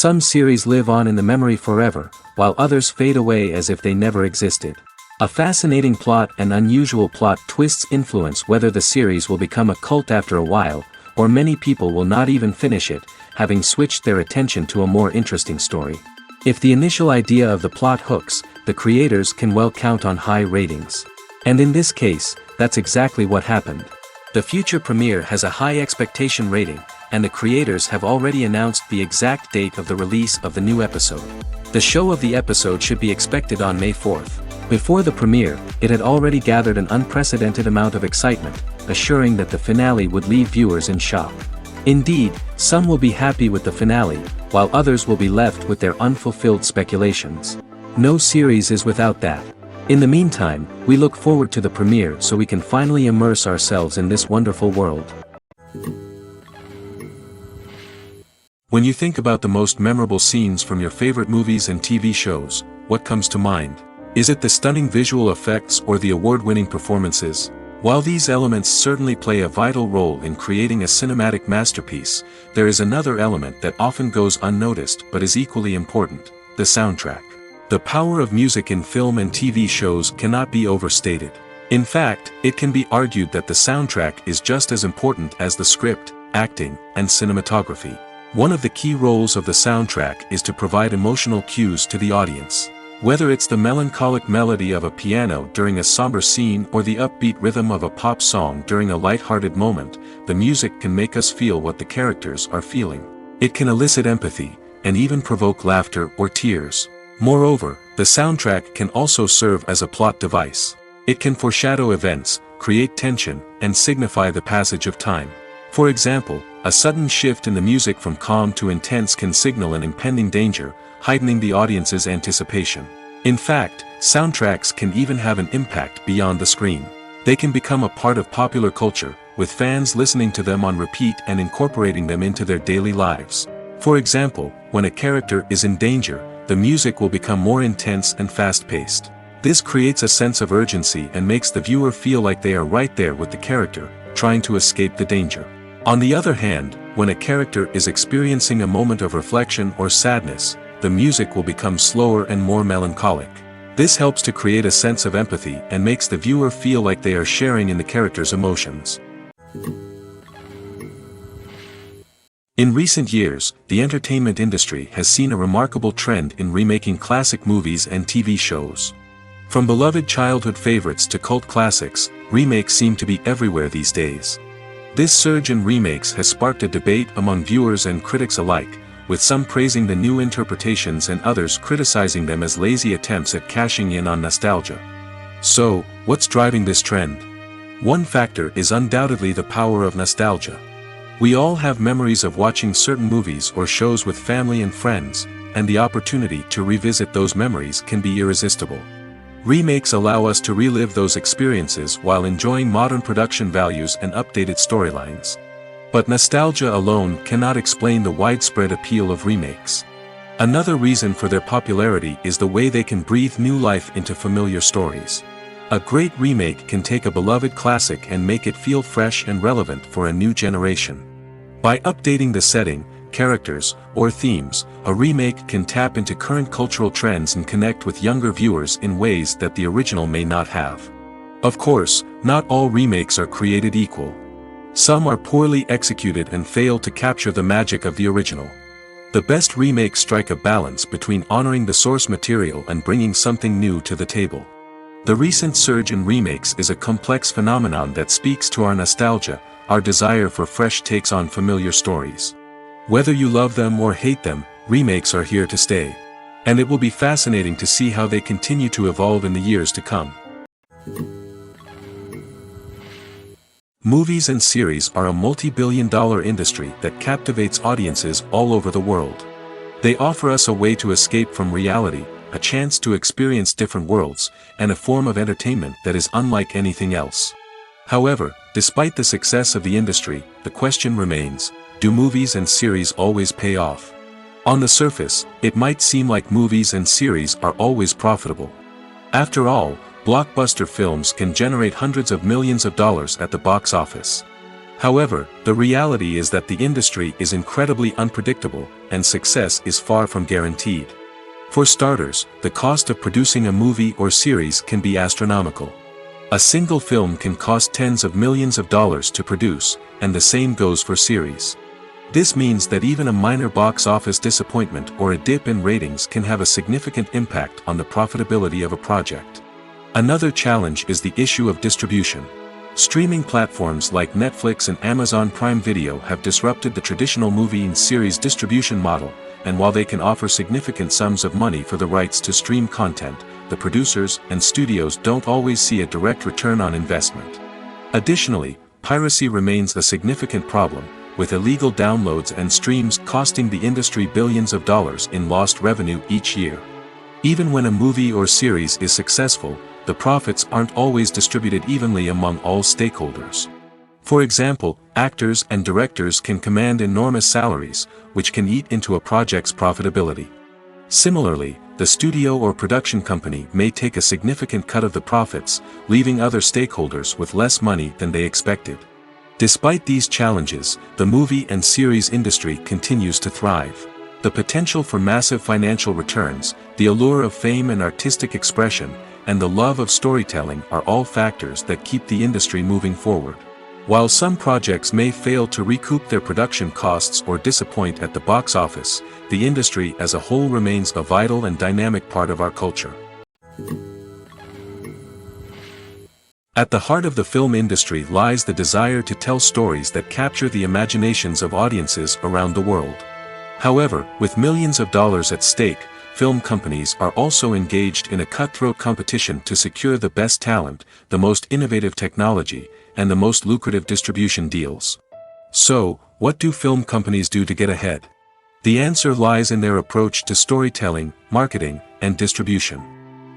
Some series live on in the memory forever, while others fade away as if they never existed. A fascinating plot and unusual plot twists influence whether the series will become a cult after a while, or many people will not even finish it, having switched their attention to a more interesting story. If the initial idea of the plot hooks, the creators can well count on high ratings. And in this case, that's exactly what happened. The future premiere has a high expectation rating, and the creators have already announced the exact date of the release of the new episode. The show of the episode should be expected on May 4th. Before the premiere, it had already gathered an unprecedented amount of excitement, assuring that the finale would leave viewers in shock. Indeed, some will be happy with the finale, while others will be left with their unfulfilled speculations. No series is without that. In the meantime, we look forward to the premiere so we can finally immerse ourselves in this wonderful world. When you think about the most memorable scenes from your favorite movies and TV shows, what comes to mind? Is it the stunning visual effects or the award-winning performances? While these elements certainly play a vital role in creating a cinematic masterpiece, there is another element that often goes unnoticed but is equally important: the soundtrack. The power of music in film and TV shows cannot be overstated. In fact, it can be argued that the soundtrack is just as important as the script, acting, and cinematography. One of the key roles of the soundtrack is to provide emotional cues to the audience. Whether it's the melancholic melody of a piano during a somber scene or the upbeat rhythm of a pop song during a light-hearted moment, the music can make us feel what the characters are feeling. It can elicit empathy, and even provoke laughter or tears. Moreover, the soundtrack can also serve as a plot device. It can foreshadow events, create tension, and signify the passage of time. For example, a sudden shift in the music from calm to intense can signal an impending danger, heightening the audience's anticipation. In fact, soundtracks can even have an impact beyond the screen. They can become a part of popular culture, with fans listening to them on repeat and incorporating them into their daily lives. For example, when a character is in danger, the music will become more intense and fast-paced. This creates a sense of urgency and makes the viewer feel like they are right there with the character, trying to escape the danger. On the other hand, when a character is experiencing a moment of reflection or sadness, the music will become slower and more melancholic. This helps to create a sense of empathy and makes the viewer feel like they are sharing in the character's emotions. In recent years, the entertainment industry has seen a remarkable trend in remaking classic movies and TV shows. From beloved childhood favorites to cult classics, remakes seem to be everywhere these days. This surge in remakes has sparked a debate among viewers and critics alike, with some praising the new interpretations and others criticizing them as lazy attempts at cashing in on nostalgia. So, what's driving this trend? One factor is undoubtedly the power of nostalgia. We all have memories of watching certain movies or shows with family and friends, and the opportunity to revisit those memories can be irresistible. Remakes allow us to relive those experiences while enjoying modern production values and updated storylines. But nostalgia alone cannot explain the widespread appeal of remakes. Another reason for their popularity is the way they can breathe new life into familiar stories. A great remake can take a beloved classic and make it feel fresh and relevant for a new generation. By updating the setting, characters, or themes, a remake can tap into current cultural trends and connect with younger viewers in ways that the original may not have. Of course, not all remakes are created equal. Some are poorly executed and fail to capture the magic of the original. The best remakes strike a balance between honoring the source material and bringing something new to the table. The recent surge in remakes is a complex phenomenon that speaks to our nostalgia, our desire for fresh takes on familiar stories. Whether you love them or hate them, remakes are here to stay. And it will be fascinating to see how they continue to evolve in the years to come. Movies and series are a multi-billion-dollar industry that captivates audiences all over the world. They offer us a way to escape from reality, a chance to experience different worlds, and a form of entertainment that is unlike anything else. However, despite the success of the industry, the question remains: do movies and series always pay off? On the surface, it might seem like movies and series are always profitable. After all, blockbuster films can generate hundreds of millions of dollars at the box office. However, the reality is that the industry is incredibly unpredictable, and success is far from guaranteed. For starters, the cost of producing a movie or series can be astronomical. A single film can cost tens of millions of dollars to produce, and the same goes for series. This means that even a minor box office disappointment or a dip in ratings can have a significant impact on the profitability of a project. Another challenge is the issue of distribution. Streaming platforms like Netflix and Amazon Prime Video have disrupted the traditional movie and series distribution model, and while they can offer significant sums of money for the rights to stream content, the producers and studios don't always see a direct return on investment. Additionally, piracy remains a significant problem, with illegal downloads and streams costing the industry billions of dollars in lost revenue each year. Even when a movie or series is successful, the profits aren't always distributed evenly among all stakeholders. For example, actors and directors can command enormous salaries, which can eat into a project's profitability. Similarly, the studio or production company may take a significant cut of the profits, leaving other stakeholders with less money than they expected. Despite these challenges, the movie and series industry continues to thrive. The potential for massive financial returns, the allure of fame and artistic expression, and the love of storytelling are all factors that keep the industry moving forward. While some projects may fail to recoup their production costs or disappoint at the box office, the industry as a whole remains a vital and dynamic part of our culture. At the heart of the film industry lies the desire to tell stories that capture the imaginations of audiences around the world. However, with millions of dollars at stake, film companies are also engaged in a cutthroat competition to secure the best talent, the most innovative technology, and the most lucrative distribution deals. So, what do film companies do to get ahead? The answer lies in their approach to storytelling, marketing, and distribution.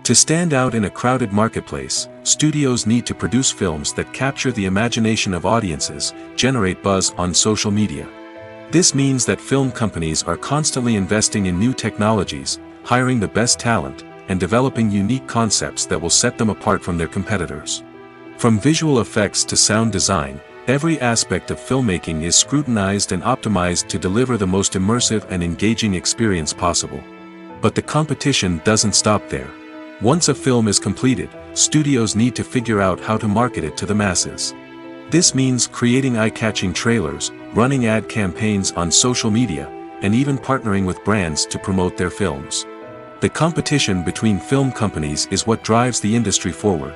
To stand out in a crowded marketplace, studios need to produce films that capture the imagination of audiences, generate buzz on social media. This means that film companies are constantly investing in new technologies, hiring the best talent, and developing unique concepts that will set them apart from their competitors. From visual effects to sound design, every aspect of filmmaking is scrutinized and optimized to deliver the most immersive and engaging experience possible. But the competition doesn't stop there. Once a film is completed, studios need to figure out how to market it to the masses. This means creating eye-catching trailers, running ad campaigns on social media, and even partnering with brands to promote their films. The competition between film companies is what drives the industry forward.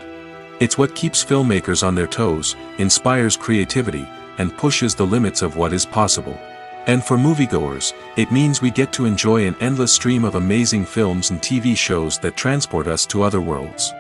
It's what keeps filmmakers on their toes, inspires creativity, and pushes the limits of what is possible. And for moviegoers, it means we get to enjoy an endless stream of amazing films and TV shows that transport us to other worlds.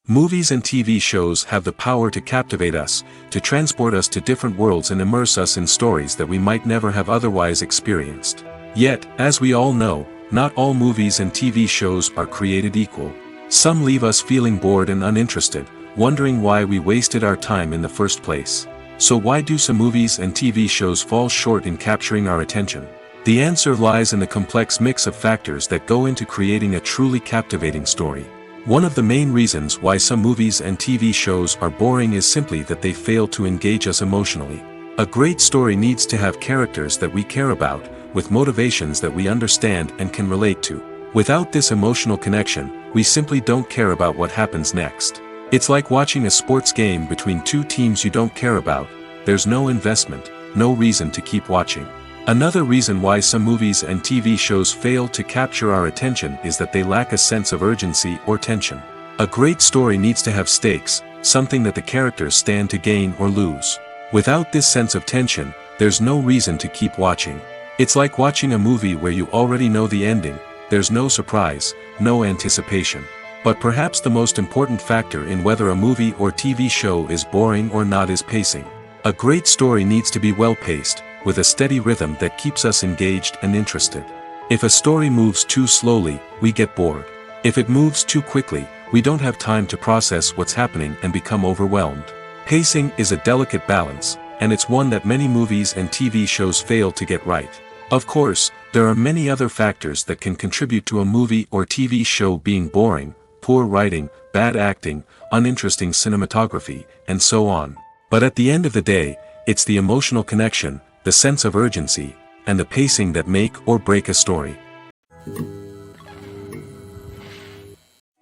Movies and TV shows have the power to captivate us, to transport us to different worlds and immerse us in stories that we might never have otherwise experienced. Yet, as we all know, not all movies and TV shows are created equal. Some leave us feeling bored and uninterested, wondering why we wasted our time in the first place. So why do some movies and TV shows fall short in capturing our attention? The answer lies in the complex mix of factors that go into creating a truly captivating story. One of the main reasons why some movies and TV shows are boring is simply that they fail to engage us emotionally. A great story needs to have characters that we care about, with motivations that we understand and can relate to. Without this emotional connection, we simply don't care about what happens next. It's like watching a sports game between two teams you don't care about. There's no investment, no reason to keep watching. Another reason why some movies and TV shows fail to capture our attention is that they lack a sense of urgency or tension. A great story needs to have stakes, something that the characters stand to gain or lose. Without this sense of tension, there's no reason to keep watching. It's like watching a movie where you already know the ending. There's no surprise, no anticipation. But perhaps the most important factor in whether a movie or TV show is boring or not is pacing. A great story needs to be well-paced, with a steady rhythm that keeps us engaged and interested. If a story moves too slowly, we get bored. If it moves too quickly, we don't have time to process what's happening and become overwhelmed. Pacing is a delicate balance, and it's one that many movies and TV shows fail to get right. Of course, there are many other factors that can contribute to a movie or TV show being boring, poor writing, bad acting, uninteresting cinematography, and so on. But at the end of the day, it's the emotional connection, the sense of urgency, and the pacing that make or break a story.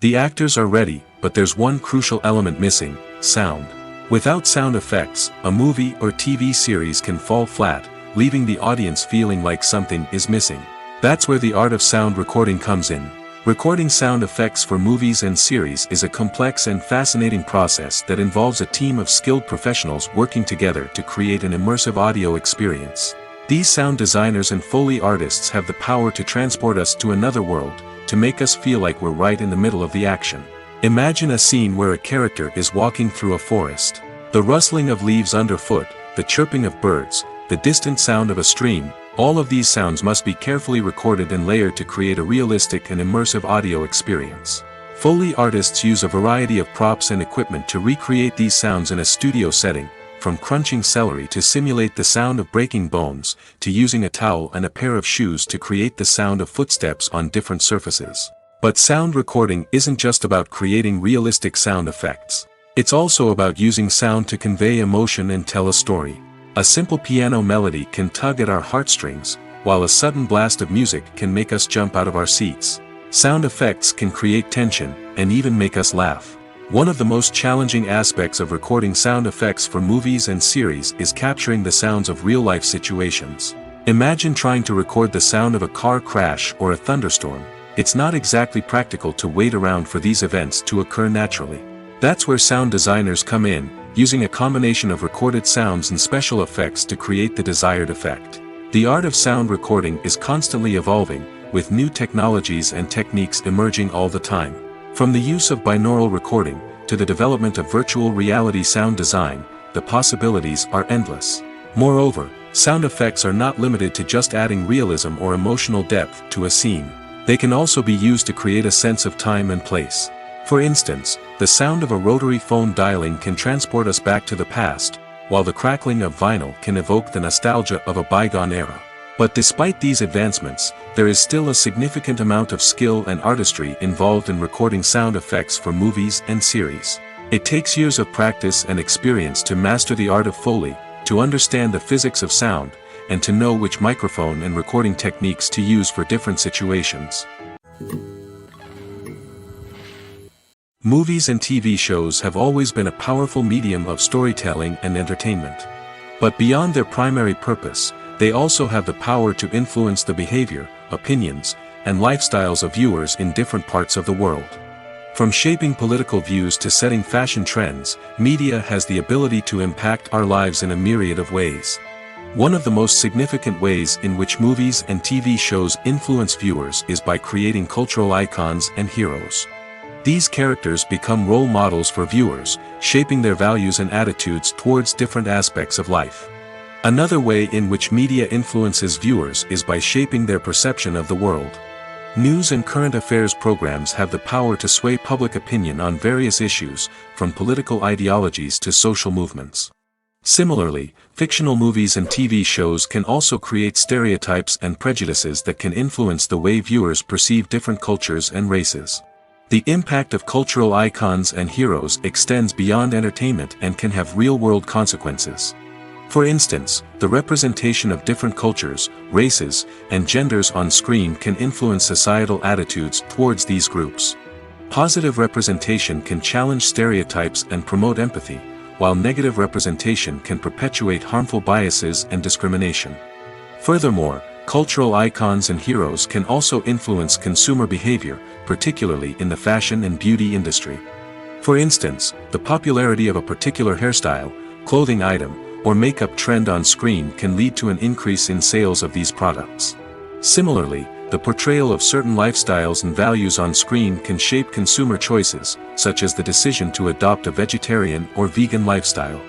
The actors are ready, but there's one crucial element missing: sound. Without sound effects, a movie or TV series can fall flat, leaving the audience feeling like something is missing. That's where the art of sound recording comes in. Recording sound effects for movies and series is a complex and fascinating process that involves a team of skilled professionals working together to create an immersive audio experience. These sound designers and Foley artists have the power to transport us to another world, to make us feel like we're right in the middle of the action. Imagine a scene where a character is walking through a forest. The rustling of leaves underfoot, the chirping of birds, the distant sound of a stream, all of these sounds must be carefully recorded and layered to create a realistic and immersive audio experience. Foley artists use a variety of props and equipment to recreate these sounds in a studio setting, from crunching celery to simulate the sound of breaking bones, to using a towel and a pair of shoes to create the sound of footsteps on different surfaces. But sound recording isn't just about creating realistic sound effects. It's also about using sound to convey emotion and tell a story. A simple piano melody can tug at our heartstrings, while a sudden blast of music can make us jump out of our seats. Sound effects can create tension, and even make us laugh. One of the most challenging aspects of recording sound effects for movies and series is capturing the sounds of real-life situations. Imagine trying to record the sound of a car crash or a thunderstorm. It's not exactly practical to wait around for these events to occur naturally. That's where sound designers come in, using a combination of recorded sounds and special effects to create the desired effect. The art of sound recording is constantly evolving, with new technologies and techniques emerging all the time. From the use of binaural recording, to the development of virtual reality sound design, the possibilities are endless. Moreover, sound effects are not limited to just adding realism or emotional depth to a scene. They can also be used to create a sense of time and place. For instance, the sound of a rotary phone dialing can transport us back to the past, while the crackling of vinyl can evoke the nostalgia of a bygone era. But despite these advancements, there is still a significant amount of skill and artistry involved in recording sound effects for movies and series. It takes years of practice and experience to master the art of Foley, to understand the physics of sound, and to know which microphone and recording techniques to use for different situations. Movies and TV shows have always been a powerful medium of storytelling and entertainment. But beyond their primary purpose, they also have the power to influence the behavior, opinions, and lifestyles of viewers in different parts of the world. From shaping political views to setting fashion trends, media has the ability to impact our lives in a myriad of ways. One of the most significant ways in which movies and TV shows influence viewers is by creating cultural icons and heroes. These characters become role models for viewers, shaping their values and attitudes towards different aspects of life. Another way in which media influences viewers is by shaping their perception of the world. News and current affairs programs have the power to sway public opinion on various issues, from political ideologies to social movements. Similarly, fictional movies and TV shows can also create stereotypes and prejudices that can influence the way viewers perceive different cultures and races. The impact of cultural icons and heroes extends beyond entertainment and can have real-world consequences. For instance, the representation of different cultures, races, and genders on screen can influence societal attitudes towards these groups. Positive representation can challenge stereotypes and promote empathy, while negative representation can perpetuate harmful biases and discrimination. Furthermore, cultural icons and heroes can also influence consumer behavior, particularly in the fashion and beauty industry. For instance, the popularity of a particular hairstyle, clothing item, or makeup trend on screen can lead to an increase in sales of these products. Similarly, the portrayal of certain lifestyles and values on screen can shape consumer choices, such as the decision to adopt a vegetarian or vegan lifestyle.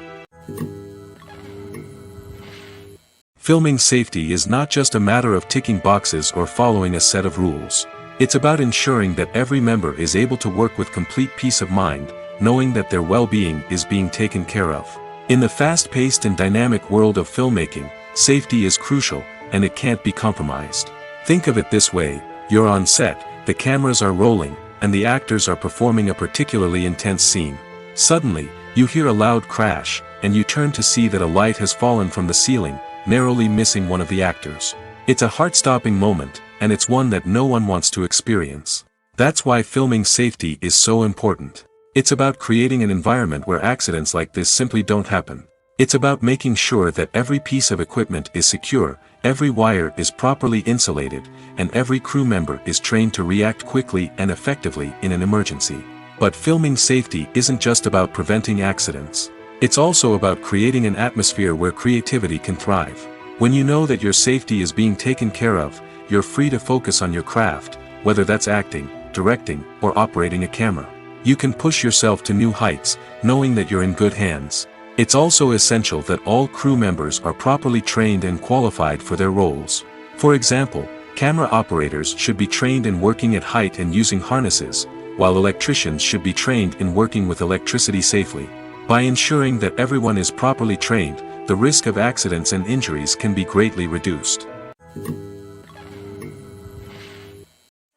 Filming safety is not just a matter of ticking boxes or following a set of rules. It's about ensuring that every member is able to work with complete peace of mind, knowing that their well-being is being taken care of. In the fast-paced and dynamic world of filmmaking, safety is crucial, and it can't be compromised. Think of it this way: you're on set, the cameras are rolling, and the actors are performing a particularly intense scene. Suddenly, you hear a loud crash, and you turn to see that a light has fallen from the ceiling, narrowly missing one of the actors. It's a heart-stopping moment, and it's one that no one wants to experience. That's why filming safety is so important. It's about creating an environment where accidents like this simply don't happen. It's about making sure that every piece of equipment is secure, every wire is properly insulated, and every crew member is trained to react quickly and effectively in an emergency. But filming safety isn't just about preventing accidents. It's also about creating an atmosphere where creativity can thrive. When you know that your safety is being taken care of, you're free to focus on your craft, whether that's acting, directing, or operating a camera. You can push yourself to new heights, knowing that you're in good hands. It's also essential that all crew members are properly trained and qualified for their roles. For example, camera operators should be trained in working at height and using harnesses, while electricians should be trained in working with electricity safely. By ensuring that everyone is properly trained, the risk of accidents and injuries can be greatly reduced.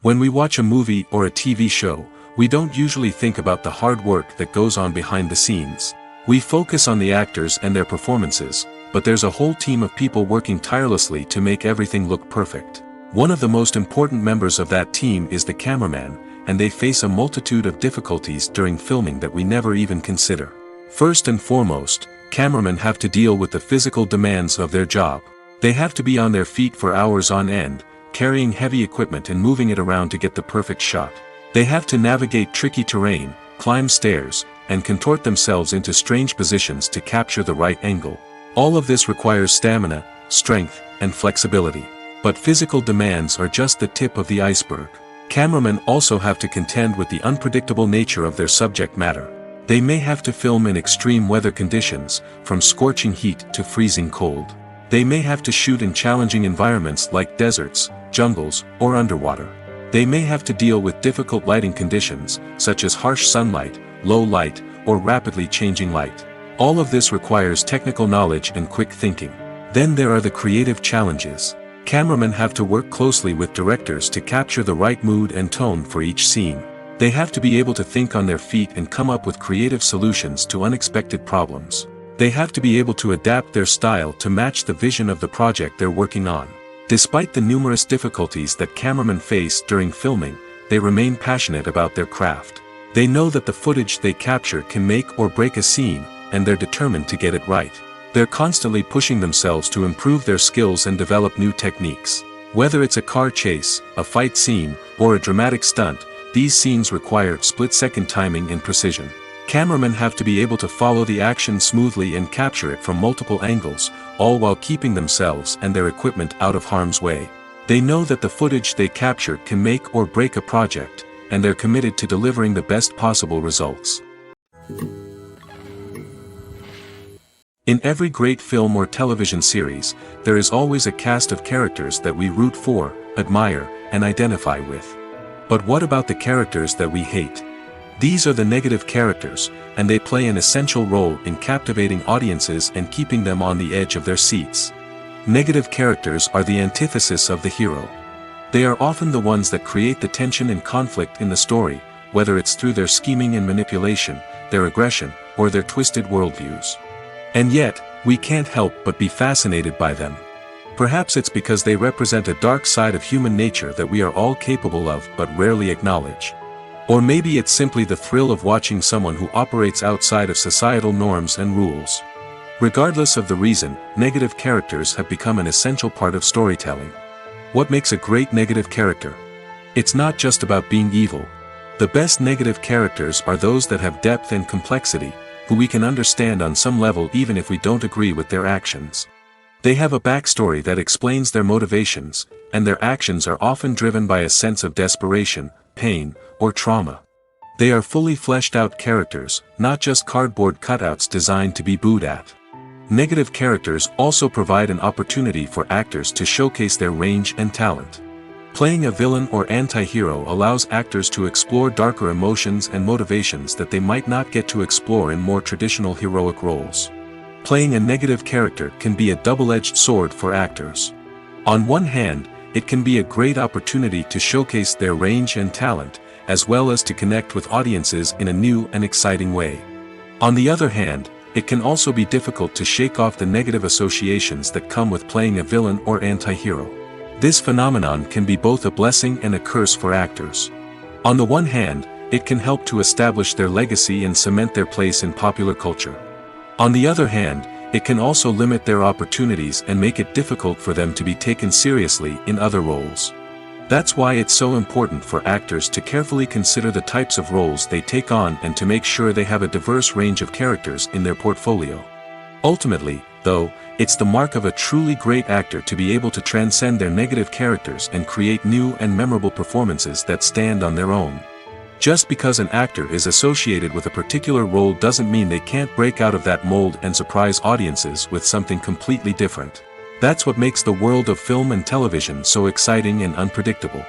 When we watch a movie or a TV show, we don't usually think about the hard work that goes on behind the scenes. We focus on the actors and their performances, but there's a whole team of people working tirelessly to make everything look perfect. One of the most important members of that team is the cameraman, and they face a multitude of difficulties during filming that we never even consider. First and foremost, cameramen have to deal with the physical demands of their job. They have to be on their feet for hours on end, carrying heavy equipment and moving it around to get the perfect shot. They have to navigate tricky terrain, climb stairs, and contort themselves into strange positions to capture the right angle. All of this requires stamina, strength, and flexibility. But physical demands are just the tip of the iceberg. Cameramen also have to contend with the unpredictable nature of their subject matter. They may have to film in extreme weather conditions, from scorching heat to freezing cold. They may have to shoot in challenging environments like deserts, jungles, or underwater. They may have to deal with difficult lighting conditions, such as harsh sunlight, low light, or rapidly changing light. All of this requires technical knowledge and quick thinking. Then there are the creative challenges. Cameramen have to work closely with directors to capture the right mood and tone for each scene. They have to be able to think on their feet and come up with creative solutions to unexpected problems. They have to be able to adapt their style to match the vision of the project they're working on. Despite the numerous difficulties that cameramen face during filming, they remain passionate about their craft. They know that the footage they capture can make or break a scene, and they're determined to get it right. They're constantly pushing themselves to improve their skills and develop new techniques. Whether it's a car chase, a fight scene, or a dramatic stunt, these scenes require split-second timing and precision. Cameramen have to be able to follow the action smoothly and capture it from multiple angles, all while keeping themselves and their equipment out of harm's way. They know that the footage they capture can make or break a project, and they're committed to delivering the best possible results. In every great film or television series, there is always a cast of characters that we root for, admire, and identify with. But what about the characters that we hate? These are the negative characters, and they play an essential role in captivating audiences and keeping them on the edge of their seats. Negative characters are the antithesis of the hero. They are often the ones that create the tension and conflict in the story, whether it's through their scheming and manipulation, their aggression, or their twisted worldviews. And yet, we can't help but be fascinated by them. Perhaps it's because they represent a dark side of human nature that we are all capable of but rarely acknowledge. Or maybe it's simply the thrill of watching someone who operates outside of societal norms and rules. Regardless of the reason, negative characters have become an essential part of storytelling. What makes a great negative character? It's not just about being evil. The best negative characters are those that have depth and complexity, who we can understand on some level even if we don't agree with their actions. They have a backstory that explains their motivations, and their actions are often driven by a sense of desperation, pain, or trauma. They are fully fleshed out characters, not just cardboard cutouts designed to be booed at. Negative characters also provide an opportunity for actors to showcase their range and talent. Playing a villain or anti-hero allows actors to explore darker emotions and motivations that they might not get to explore in more traditional heroic roles. Playing a negative character can be a double-edged sword for actors. On one hand, it can be a great opportunity to showcase their range and talent, as well as to connect with audiences in a new and exciting way. On the other hand, it can also be difficult to shake off the negative associations that come with playing a villain or anti-hero. This phenomenon can be both a blessing and a curse for actors. On the one hand, it can help to establish their legacy and cement their place in popular culture. On the other hand, it can also limit their opportunities and make it difficult for them to be taken seriously in other roles. That's why it's so important for actors to carefully consider the types of roles they take on and to make sure they have a diverse range of characters in their portfolio. Ultimately, though, it's the mark of a truly great actor to be able to transcend their negative characters and create new and memorable performances that stand on their own. Just because an actor is associated with a particular role doesn't mean they can't break out of that mold and surprise audiences with something completely different. That's what makes the world of film and television so exciting and unpredictable.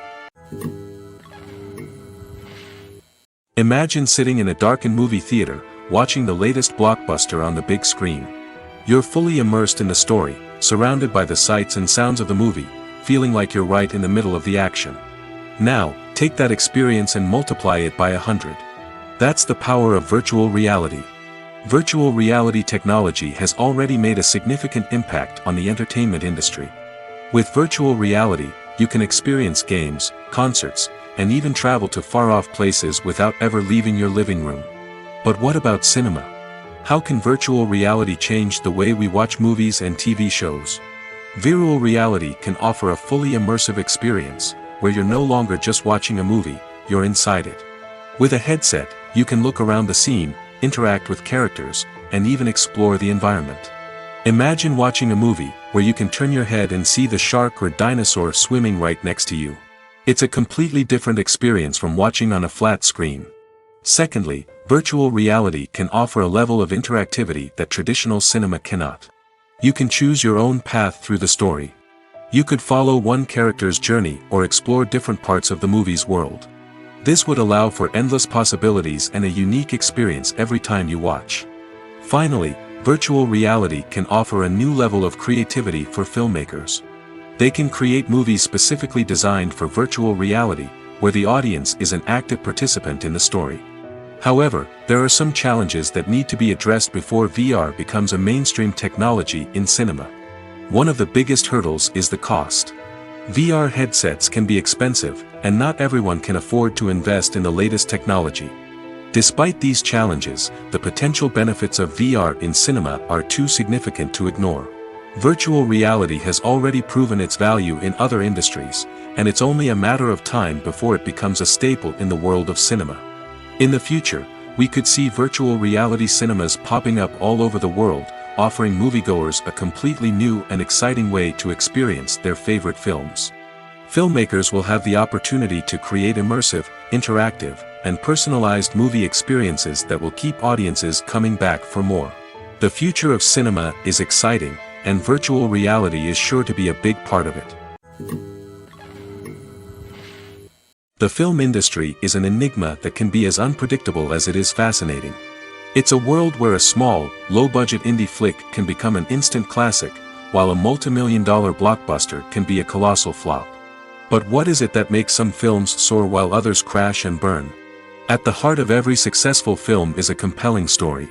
Imagine sitting in a darkened movie theater, watching the latest blockbuster on the big screen. You're fully immersed in the story, surrounded by the sights and sounds of the movie, feeling like you're right in the middle of the action. Now, take that experience and multiply it by 100. That's the power of virtual reality. Virtual reality technology has already made a significant impact on the entertainment industry. With virtual reality, you can experience games, concerts, and even travel to far-off places without ever leaving your living room. But what about cinema? How can virtual reality change the way we watch movies and TV shows? Virtual reality can offer a fully immersive experience, where you're no longer just watching a movie, you're inside it. With a headset, you can look around the scene, interact with characters, and even explore the environment. Imagine watching a movie where you can turn your head and see the shark or dinosaur swimming right next to you. It's a completely different experience from watching on a flat screen. Secondly, virtual reality can offer a level of interactivity that traditional cinema cannot. You can choose your own path through the story. You could follow one character's journey or explore different parts of the movie's world. This would allow for endless possibilities and a unique experience every time you watch. Finally, virtual reality can offer a new level of creativity for filmmakers. They can create movies specifically designed for virtual reality, where the audience is an active participant in the story. However, there are some challenges that need to be addressed before VR becomes a mainstream technology in cinema. One of the biggest hurdles is the cost. VR headsets can be expensive, and not everyone can afford to invest in the latest technology. Despite these challenges, the potential benefits of VR in cinema are too significant to ignore. Virtual reality has already proven its value in other industries, and it's only a matter of time before it becomes a staple in the world of cinema. In the future, we could see virtual reality cinemas popping up all over the world, offering moviegoers a completely new and exciting way to experience their favorite films. Filmmakers will have the opportunity to create immersive, interactive, and personalized movie experiences that will keep audiences coming back for more. The future of cinema is exciting, and virtual reality is sure to be a big part of it. The film industry is an enigma that can be as unpredictable as it is fascinating. It's a world where a small, low-budget indie flick can become an instant classic, while a multi-million-dollar blockbuster can be a colossal flop. But what is it that makes some films soar while others crash and burn? At the heart of every successful film is a compelling story.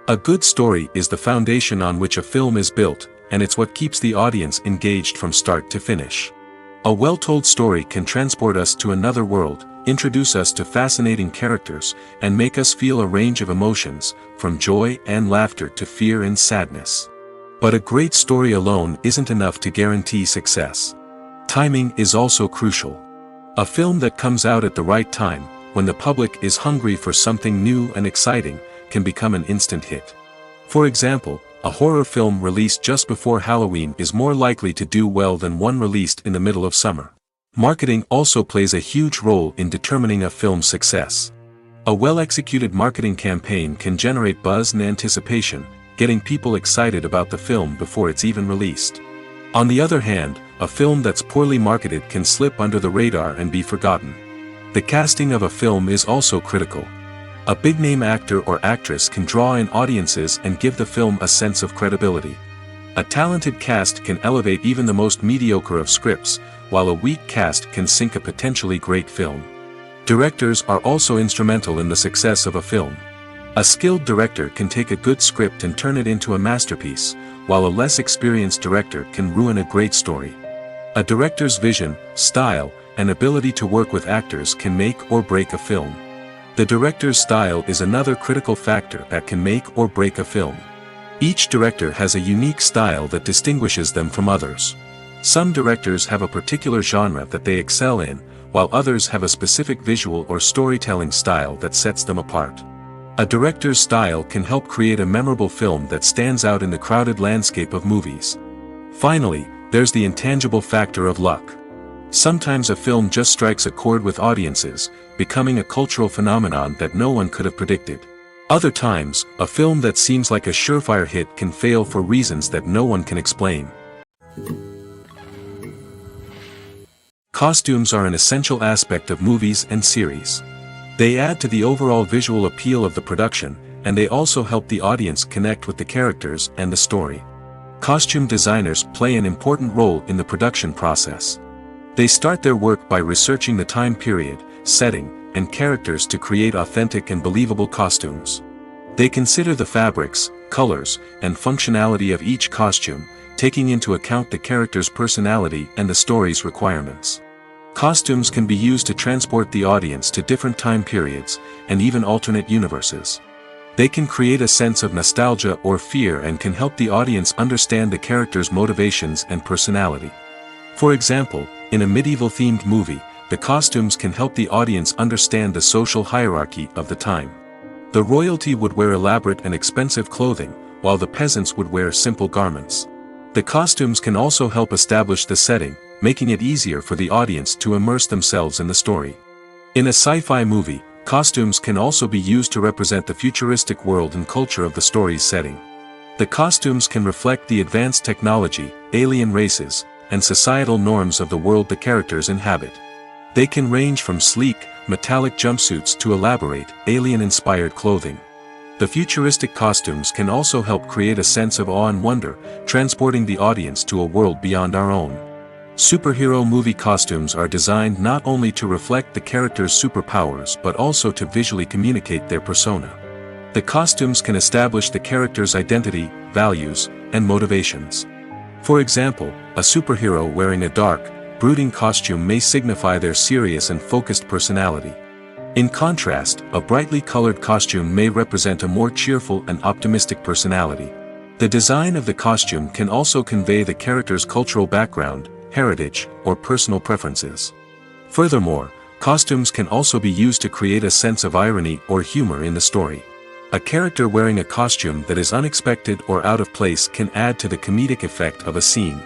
A good story is the foundation on which a film is built, and it's what keeps the audience engaged from start to finish. A well-told story can transport us to another world, introduce us to fascinating characters, and make us feel a range of emotions, from joy and laughter to fear and sadness. But a great story alone isn't enough to guarantee success. Timing is also crucial. A film that comes out at the right time, when the public is hungry for something new and exciting, can become an instant hit. For example, a horror film released just before Halloween is more likely to do well than one released in the middle of summer. Marketing also plays a huge role in determining a film's success. A well-executed marketing campaign can generate buzz and anticipation, getting people excited about the film before it's even released. On the other hand, a film that's poorly marketed can slip under the radar and be forgotten. The casting of a film is also critical. A big-name actor or actress can draw in audiences and give the film a sense of credibility. A talented cast can elevate even the most mediocre of scripts, while a weak cast can sink a potentially great film. Directors are also instrumental in the success of a film. A skilled director can take a good script and turn it into a masterpiece, while a less experienced director can ruin a great story. A director's vision, style, and ability to work with actors can make or break a film. The director's style is another critical factor that can make or break a film. Each director has a unique style that distinguishes them from others. Some directors have a particular genre that they excel in, while others have a specific visual or storytelling style that sets them apart. A director's style can help create a memorable film that stands out in the crowded landscape of movies. Finally, there's the intangible factor of luck. Sometimes a film just strikes a chord with audiences, becoming a cultural phenomenon that no one could have predicted. Other times, a film that seems like a surefire hit can fail for reasons that no one can explain. Costumes are an essential aspect of movies and series. They add to the overall visual appeal of the production, and they also help the audience connect with the characters and the story. Costume designers play an important role in the production process. They start their work by researching the time period, setting, and characters to create authentic and believable costumes. They consider the fabrics, colors, and functionality of each costume, taking into account the character's personality and the story's requirements. Costumes can be used to transport the audience to different time periods, and even alternate universes. They can create a sense of nostalgia or fear and can help the audience understand the character's motivations and personality. For example, in a medieval-themed movie, the costumes can help the audience understand the social hierarchy of the time. The royalty would wear elaborate and expensive clothing, while the peasants would wear simple garments. The costumes can also help establish the setting, making it easier for the audience to immerse themselves in the story. In a sci-fi movie, costumes can also be used to represent the futuristic world and culture of the story's setting. The costumes can reflect the advanced technology, alien races, and societal norms of the world the characters inhabit. They can range from sleek, metallic jumpsuits to elaborate, alien-inspired clothing. The futuristic costumes can also help create a sense of awe and wonder, transporting the audience to a world beyond our own. Superhero movie costumes are designed not only to reflect the character's superpowers but also to visually communicate their persona. The costumes can establish the character's identity, values, and motivations. For example, a superhero wearing a dark, brooding costume may signify their serious and focused personality. In contrast, a brightly colored costume may represent a more cheerful and optimistic personality. The design of the costume can also convey the character's cultural background, heritage, or personal preferences. Furthermore, costumes can also be used to create a sense of irony or humor in the story. A character wearing a costume that is unexpected or out of place can add to the comedic effect of a scene.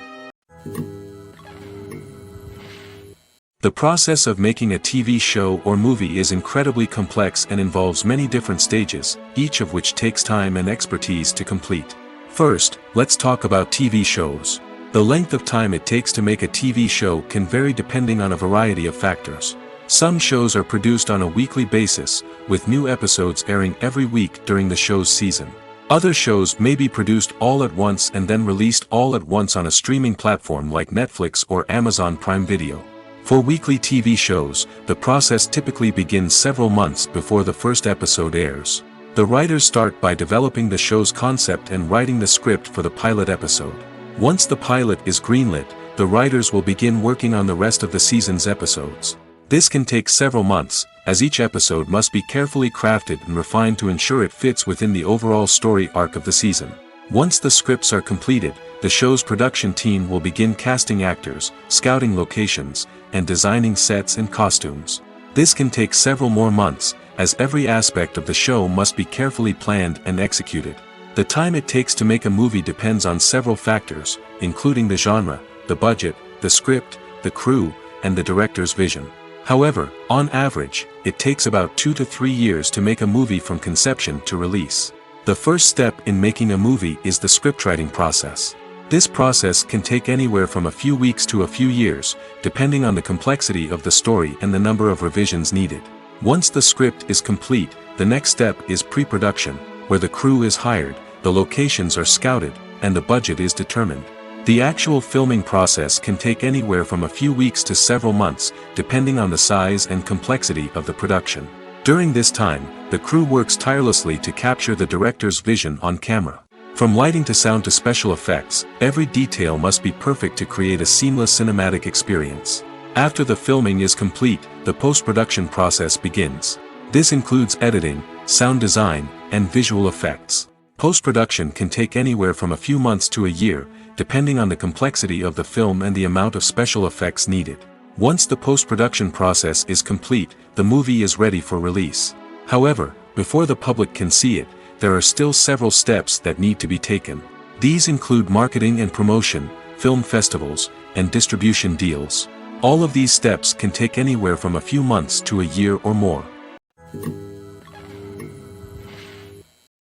The process of making a TV show or movie is incredibly complex and involves many different stages, each of which takes time and expertise to complete. First, let's talk about TV shows. The length of time it takes to make a TV show can vary depending on a variety of factors. Some shows are produced on a weekly basis, with new episodes airing every week during the show's season. Other shows may be produced all at once and then released all at once on a streaming platform like Netflix or Amazon Prime Video. For weekly TV shows, the process typically begins several months before the first episode airs. The writers start by developing the show's concept and writing the script for the pilot episode. Once the pilot is greenlit, the writers will begin working on the rest of the season's episodes. This can take several months, as each episode must be carefully crafted and refined to ensure it fits within the overall story arc of the season. Once the scripts are completed, the show's production team will begin casting actors, scouting locations, and designing sets and costumes. This can take several more months, as every aspect of the show must be carefully planned and executed. The time it takes to make a movie depends on several factors, including the genre, the budget, the script, the crew, and the director's vision. However, on average, it takes about 2 to 3 years to make a movie from conception to release. The first step in making a movie is the scriptwriting process. This process can take anywhere from a few weeks to a few years, depending on the complexity of the story and the number of revisions needed. Once the script is complete, the next step is pre-production, where the crew is hired, the locations are scouted, and the budget is determined. The actual filming process can take anywhere from a few weeks to several months, depending on the size and complexity of the production. During this time, the crew works tirelessly to capture the director's vision on camera. From lighting to sound to special effects, every detail must be perfect to create a seamless cinematic experience. After the filming is complete, the post-production process begins. This includes editing, sound design, and visual effects. Post-production can take anywhere from a few months to a year, depending on the complexity of the film and the amount of special effects needed. Once the post-production process is complete, the movie is ready for release. However, before the public can see it, there are still several steps that need to be taken. These include marketing and promotion, film festivals, and distribution deals. All of these steps can take anywhere from a few months to a year or more.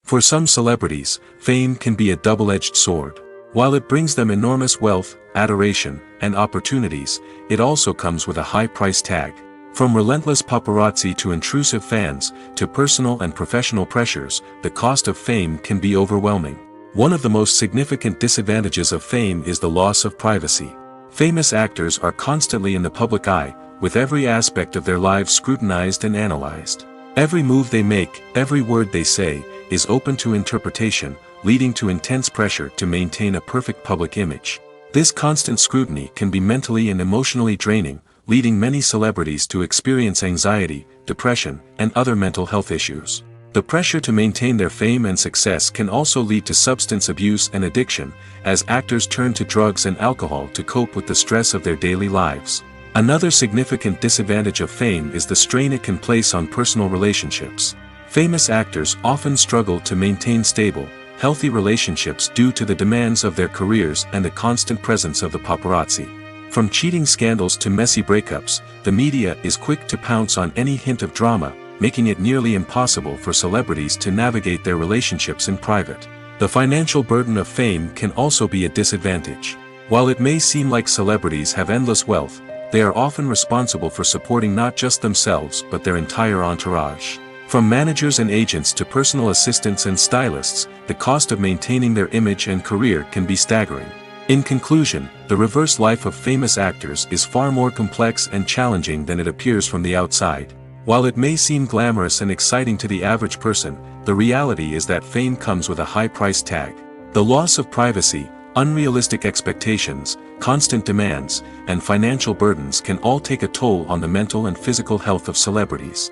For some celebrities, fame can be a double-edged sword. While it brings them enormous wealth, adoration, and opportunities, it also comes with a high price tag. From relentless paparazzi to intrusive fans, to personal and professional pressures, the cost of fame can be overwhelming. One of the most significant disadvantages of fame is the loss of privacy. Famous actors are constantly in the public eye, with every aspect of their lives scrutinized and analyzed. Every move they make, every word they say, is open to interpretation, leading to intense pressure to maintain a perfect public image. This constant scrutiny can be mentally and emotionally draining, leading many celebrities to experience anxiety, depression, and other mental health issues. The pressure to maintain their fame and success can also lead to substance abuse and addiction, as actors turn to drugs and alcohol to cope with the stress of their daily lives. Another significant disadvantage of fame is the strain it can place on personal relationships. Famous actors often struggle to maintain stable, healthy relationships due to the demands of their careers and the constant presence of the paparazzi. From cheating scandals to messy breakups, the media is quick to pounce on any hint of drama, making it nearly impossible for celebrities to navigate their relationships in private. The financial burden of fame can also be a disadvantage. While it may seem like celebrities have endless wealth, they are often responsible for supporting not just themselves but their entire entourage. From managers and agents to personal assistants and stylists, the cost of maintaining their image and career can be staggering. In conclusion, the reverse life of famous actors is far more complex and challenging than it appears from the outside. While it may seem glamorous and exciting to the average person, the reality is that fame comes with a high price tag. The loss of privacy, unrealistic expectations, constant demands, and financial burdens can all take a toll on the mental and physical health of celebrities.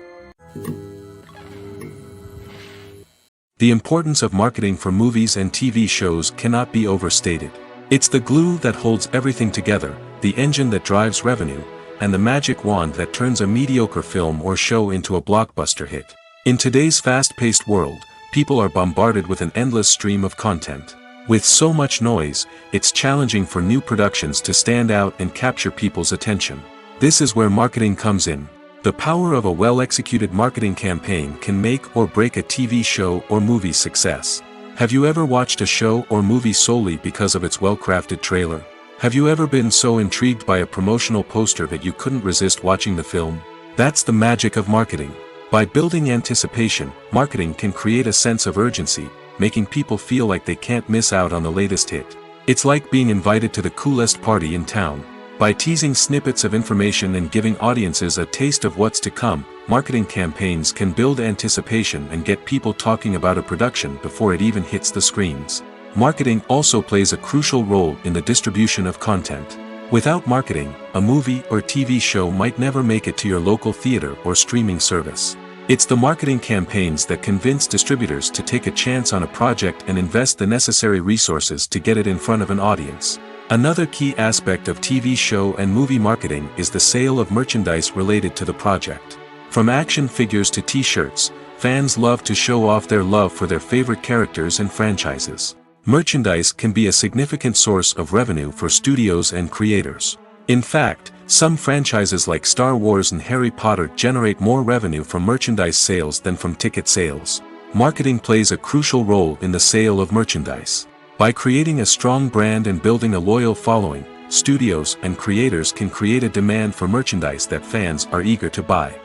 The importance of marketing for movies and TV shows cannot be overstated. It's the glue that holds everything together, the engine that drives revenue, and the magic wand that turns a mediocre film or show into a blockbuster hit. In today's fast-paced world, people are bombarded with an endless stream of content. With so much noise, it's challenging for new productions to stand out and capture people's attention. This is where marketing comes in. The power of a well-executed marketing campaign can make or break a TV show or movie's success. Have you ever watched a show or movie solely because of its well-crafted trailer? Have you ever been so intrigued by a promotional poster that you couldn't resist watching the film? That's the magic of marketing. By building anticipation, marketing can create a sense of urgency, making people feel like they can't miss out on the latest hit. It's like being invited to the coolest party in town. By teasing snippets of information and giving audiences a taste of what's to come, marketing campaigns can build anticipation and get people talking about a production before it even hits the screens. Marketing also plays a crucial role in the distribution of content. Without marketing, a movie or TV show might never make it to your local theater or streaming service. It's the marketing campaigns that convince distributors to take a chance on a project and invest the necessary resources to get it in front of an audience. Another key aspect of TV show and movie marketing is the sale of merchandise related to the project. From action figures to t-shirts, fans love to show off their love for their favorite characters and franchises. Merchandise can be a significant source of revenue for studios and creators. In fact, some franchises like Star Wars and Harry Potter generate more revenue from merchandise sales than from ticket sales. Marketing plays a crucial role in the sale of merchandise. By creating a strong brand and building a loyal following, studios and creators can create a demand for merchandise that fans are eager to buy.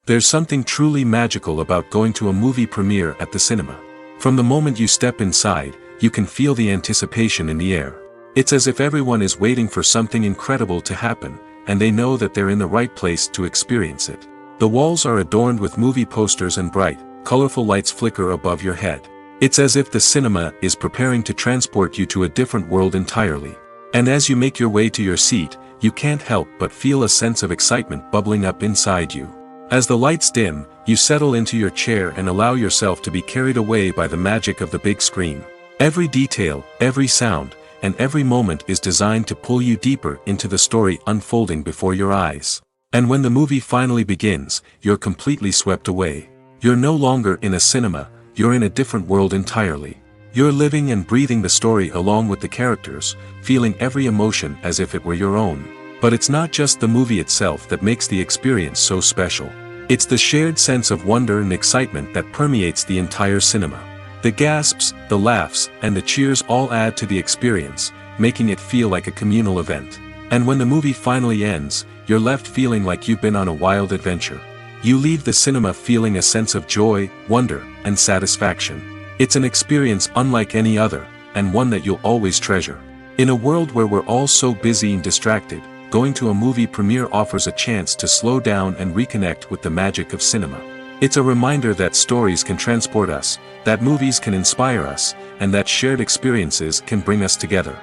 There's something truly magical about going to a movie premiere at the cinema. From the moment you step inside, you can feel the anticipation in the air. It's as if everyone is waiting for something incredible to happen, and they know that they're in the right place to experience it. The walls are adorned with movie posters and bright, colorful lights flicker above your head. It's as if the cinema is preparing to transport you to a different world entirely. And as you make your way to your seat, you can't help but feel a sense of excitement bubbling up inside you. As the lights dim, you settle into your chair and allow yourself to be carried away by the magic of the big screen. Every detail, every sound, and every moment is designed to pull you deeper into the story unfolding before your eyes. And when the movie finally begins, you're completely swept away. You're no longer in a cinema, you're in a different world entirely. You're living and breathing the story along with the characters, feeling every emotion as if it were your own. But it's not just the movie itself that makes the experience so special. It's the shared sense of wonder and excitement that permeates the entire cinema. The gasps, the laughs, and the cheers all add to the experience, making it feel like a communal event. And when the movie finally ends, you're left feeling like you've been on a wild adventure. You leave the cinema feeling a sense of joy, wonder, and satisfaction. It's an experience unlike any other, and one that you'll always treasure. In a world where we're all so busy and distracted, going to a movie premiere offers a chance to slow down and reconnect with the magic of cinema. It's a reminder that stories can transport us, that movies can inspire us, and that shared experiences can bring us together.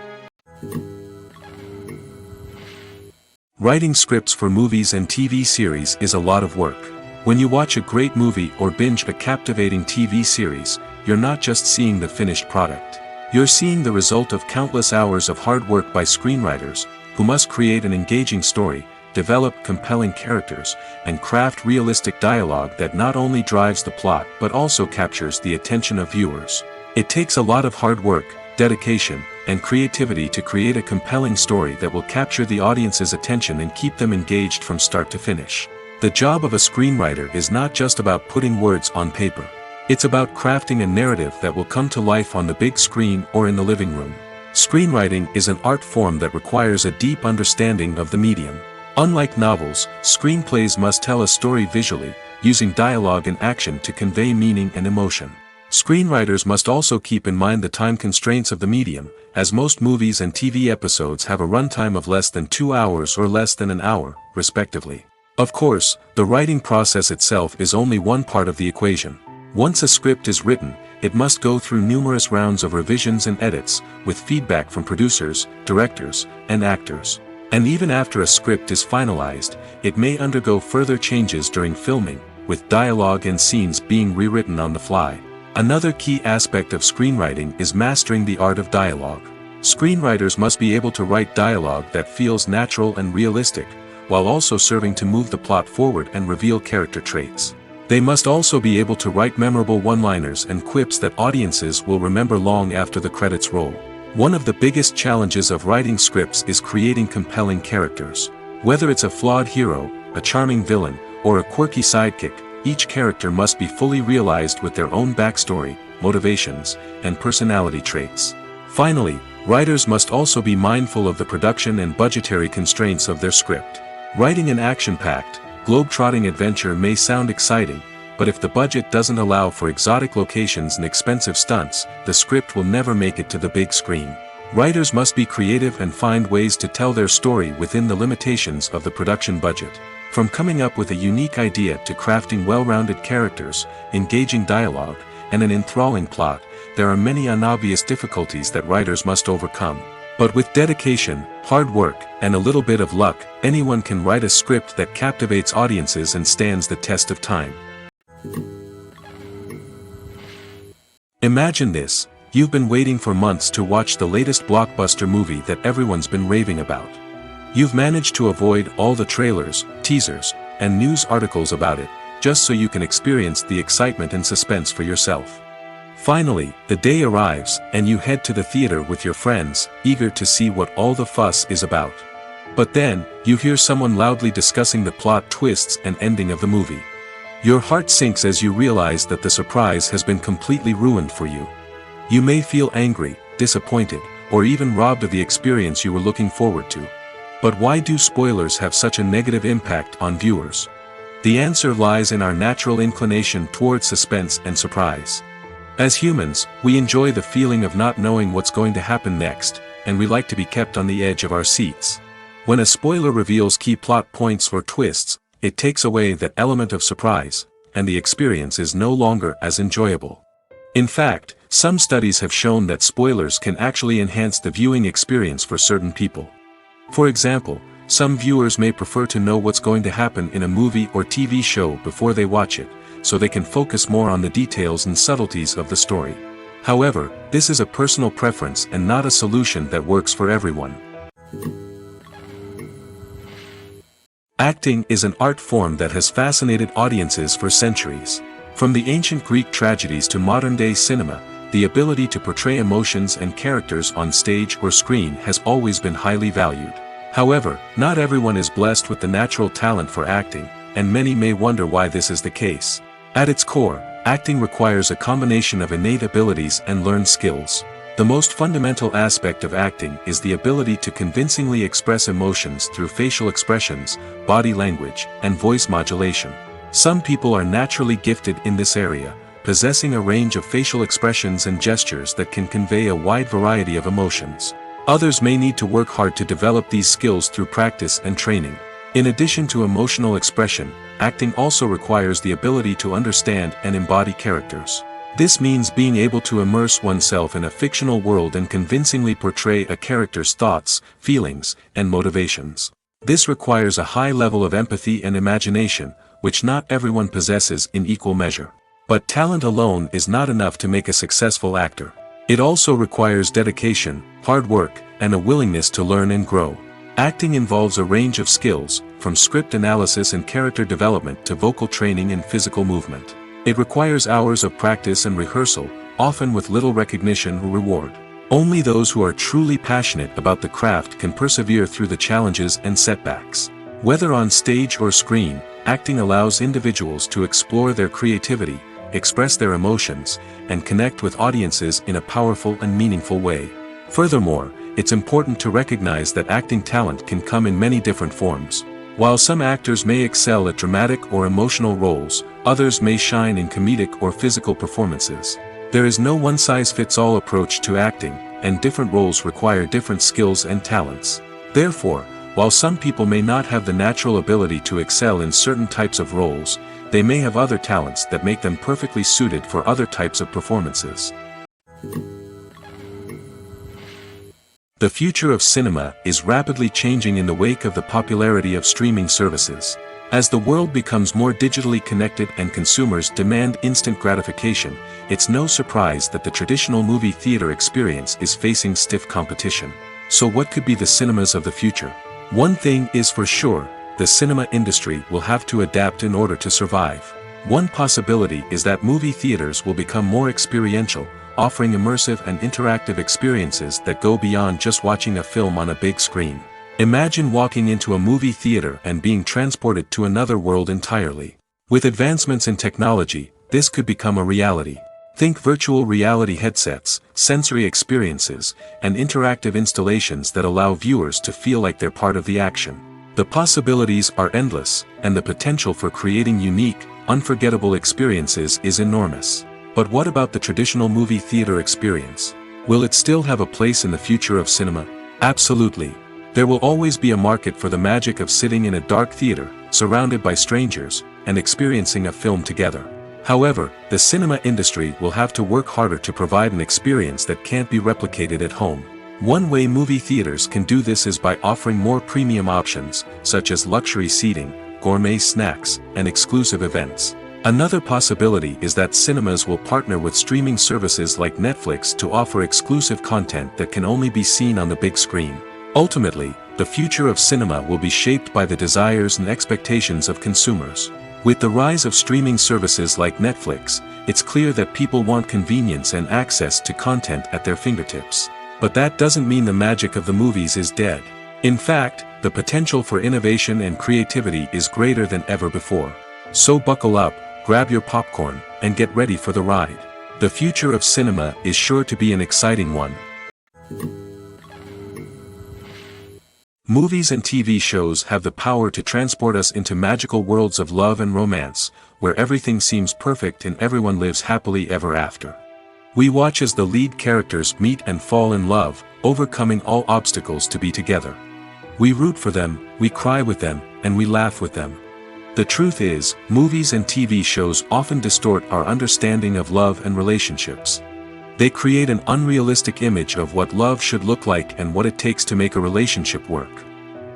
Writing scripts for movies and TV series is a lot of work. When you watch a great movie or binge a captivating TV series, you're not just seeing the finished product. You're seeing the result of countless hours of hard work by screenwriters, who must create an engaging story, develop compelling characters, and craft realistic dialogue that not only drives the plot but also captures the attention of viewers. It takes a lot of hard work, dedication, and creativity to create a compelling story that will capture the audience's attention and keep them engaged from start to finish. The job of a screenwriter is not just about putting words on paper. It's about crafting a narrative that will come to life on the big screen or in the living room. Screenwriting is an art form that requires a deep understanding of the medium. Unlike novels, screenplays must tell a story visually, using dialogue and action to convey meaning and emotion. Screenwriters must also keep in mind the time constraints of the medium, as most movies and TV episodes have a runtime of less than 2 hours or less than an hour, respectively. Of course, the writing process itself is only one part of the equation. Once a script is written, it must go through numerous rounds of revisions and edits, with feedback from producers, directors, and actors. And even after a script is finalized, it may undergo further changes during filming, with dialogue and scenes being rewritten on the fly. Another key aspect of screenwriting is mastering the art of dialogue. Screenwriters must be able to write dialogue that feels natural and realistic, while also serving to move the plot forward and reveal character traits. They must also be able to write memorable one-liners and quips that audiences will remember long after the credits roll. One of the biggest challenges of writing scripts is creating compelling characters. Whether it's a flawed hero, a charming villain, or a quirky sidekick, each character must be fully realized with their own backstory, motivations, and personality traits. Finally, writers must also be mindful of the production and budgetary constraints of their script. Writing an action-packed, globe-trotting adventure may sound exciting, but if the budget doesn't allow for exotic locations and expensive stunts, the script will never make it to the big screen. Writers must be creative and find ways to tell their story within the limitations of the production budget. From coming up with a unique idea to crafting well-rounded characters, engaging dialogue, and an enthralling plot, there are many unobvious difficulties that writers must overcome. But with dedication, hard work, and a little bit of luck, anyone can write a script that captivates audiences and stands the test of time. Imagine this: you've been waiting for months to watch the latest blockbuster movie that everyone's been raving about. You've managed to avoid all the trailers, teasers, and news articles about it, just so you can experience the excitement and suspense for yourself. Finally, the day arrives, and you head to the theater with your friends, eager to see what all the fuss is about. But then, you hear someone loudly discussing the plot twists and ending of the movie. Your heart sinks as you realize that the surprise has been completely ruined for you. You may feel angry, disappointed, or even robbed of the experience you were looking forward to. But why do spoilers have such a negative impact on viewers? The answer lies in our natural inclination toward suspense and surprise. As humans, we enjoy the feeling of not knowing what's going to happen next, and we like to be kept on the edge of our seats. When a spoiler reveals key plot points or twists, it takes away that element of surprise, and the experience is no longer as enjoyable. In fact, some studies have shown that spoilers can actually enhance the viewing experience for certain people. For example, some viewers may prefer to know what's going to happen in a movie or TV show before they watch it, so they can focus more on the details and subtleties of the story. However, this is a personal preference and not a solution that works for everyone. Acting is an art form that has fascinated audiences for centuries. From the ancient Greek tragedies to modern-day cinema, the ability to portray emotions and characters on stage or screen has always been highly valued. However, not everyone is blessed with the natural talent for acting, and many may wonder why this is the case. At its core, acting requires a combination of innate abilities and learned skills. The most fundamental aspect of acting is the ability to convincingly express emotions through facial expressions, body language, and voice modulation. Some people are naturally gifted in this area, possessing a range of facial expressions and gestures that can convey a wide variety of emotions. Others may need to work hard to develop these skills through practice and training. In addition to emotional expression, acting also requires the ability to understand and embody characters. This means being able to immerse oneself in a fictional world and convincingly portray a character's thoughts, feelings, and motivations. This requires a high level of empathy and imagination, which not everyone possesses in equal measure. But talent alone is not enough to make a successful actor. It also requires dedication, hard work, and a willingness to learn and grow. Acting involves a range of skills, from script analysis and character development to vocal training and physical movement. It requires hours of practice and rehearsal, often with little recognition or reward. Only those who are truly passionate about the craft can persevere through the challenges and setbacks. Whether on stage or screen, acting allows individuals to explore their creativity, express their emotions, and connect with audiences in a powerful and meaningful way. Furthermore, it's important to recognize that acting talent can come in many different forms. While some actors may excel at dramatic or emotional roles, others may shine in comedic or physical performances. There is no one-size-fits-all approach to acting, and different roles require different skills and talents. Therefore, while some people may not have the natural ability to excel in certain types of roles, they may have other talents that make them perfectly suited for other types of performances. The future of cinema is rapidly changing in the wake of the popularity of streaming services. As the world becomes more digitally connected and consumers demand instant gratification, it's no surprise that the traditional movie theater experience is facing stiff competition. So what could be the cinemas of the future? One thing is for sure, the cinema industry will have to adapt in order to survive. One possibility is that movie theaters will become more experiential, offering immersive and interactive experiences that go beyond just watching a film on a big screen. Imagine walking into a movie theater and being transported to another world entirely. With advancements in technology, this could become a reality. Think virtual reality headsets, sensory experiences, and interactive installations that allow viewers to feel like they're part of the action. The possibilities are endless, and the potential for creating unique, unforgettable experiences is enormous. But what about the traditional movie theater experience? Will it still have a place in the future of cinema? Absolutely. There will always be a market for the magic of sitting in a dark theater, surrounded by strangers, and experiencing a film together. However, the cinema industry will have to work harder to provide an experience that can't be replicated at home. One way movie theaters can do this is by offering more premium options, such as luxury seating, gourmet snacks, and exclusive events. Another possibility is that cinemas will partner with streaming services like Netflix to offer exclusive content that can only be seen on the big screen. Ultimately, the future of cinema will be shaped by the desires and expectations of consumers. With the rise of streaming services like Netflix, it's clear that people want convenience and access to content at their fingertips. But that doesn't mean the magic of the movies is dead. In fact, the potential for innovation and creativity is greater than ever before. So buckle up, grab your popcorn, and get ready for the ride. The future of cinema is sure to be an exciting one. Movies and TV shows have the power to transport us into magical worlds of love and romance, where everything seems perfect and everyone lives happily ever after. We watch as the lead characters meet and fall in love, overcoming all obstacles to be together. We root for them, we cry with them, and we laugh with them. The truth is, movies and TV shows often distort our understanding of love and relationships. They create an unrealistic image of what love should look like and what it takes to make a relationship work.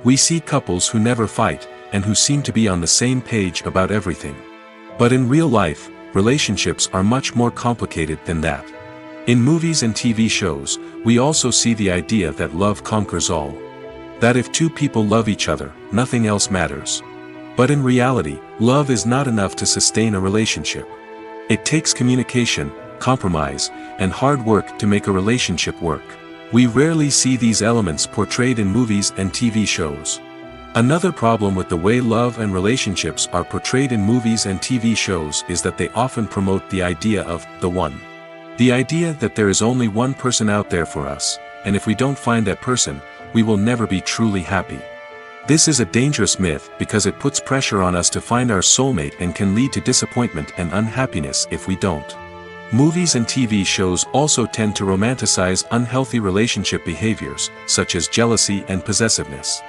We see couples who never fight, and who seem to be on the same page about everything. But in real life, relationships are much more complicated than that. In movies and TV shows, we also see the idea that love conquers all. That if two people love each other, nothing else matters. But in reality, love is not enough to sustain a relationship. It takes communication, compromise, and hard work to make a relationship work. We rarely see these elements portrayed in movies and TV shows. Another problem with the way love and relationships are portrayed in movies and TV shows is that they often promote the idea of the one. The idea that there is only one person out there for us, and if we don't find that person, we will never be truly happy. This is a dangerous myth because it puts pressure on us to find our soulmate and can lead to disappointment and unhappiness if we don't. Movies and TV shows also tend to romanticize unhealthy relationship behaviors, such as jealousy and possessiveness.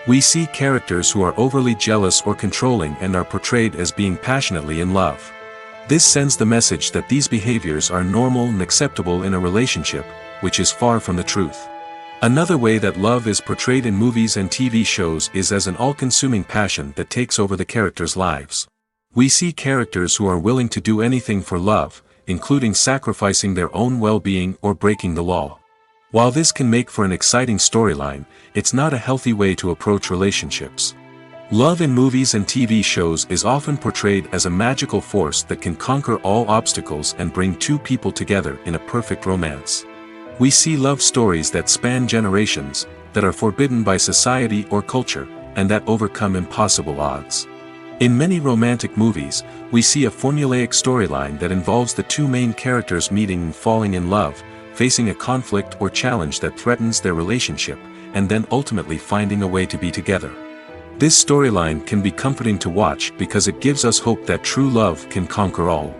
We see characters who are overly jealous or controlling and are portrayed as being passionately in love. This sends the message that these behaviors are normal and acceptable in a relationship, which is far from the truth. Another way that love is portrayed in movies and TV shows is as an all-consuming passion that takes over the characters' lives. We see characters who are willing to do anything for love, including sacrificing their own well-being or breaking the law. While this can make for an exciting storyline, it's not a healthy way to approach relationships. Love in movies and TV shows is often portrayed as a magical force that can conquer all obstacles and bring two people together in a perfect romance. We see love stories that span generations, that are forbidden by society or culture, and that overcome impossible odds. In many romantic movies, we see a formulaic storyline that involves the two main characters meeting and falling in love, facing a conflict or challenge that threatens their relationship, and then ultimately finding a way to be together. This storyline can be comforting to watch because it gives us hope that true love can conquer all.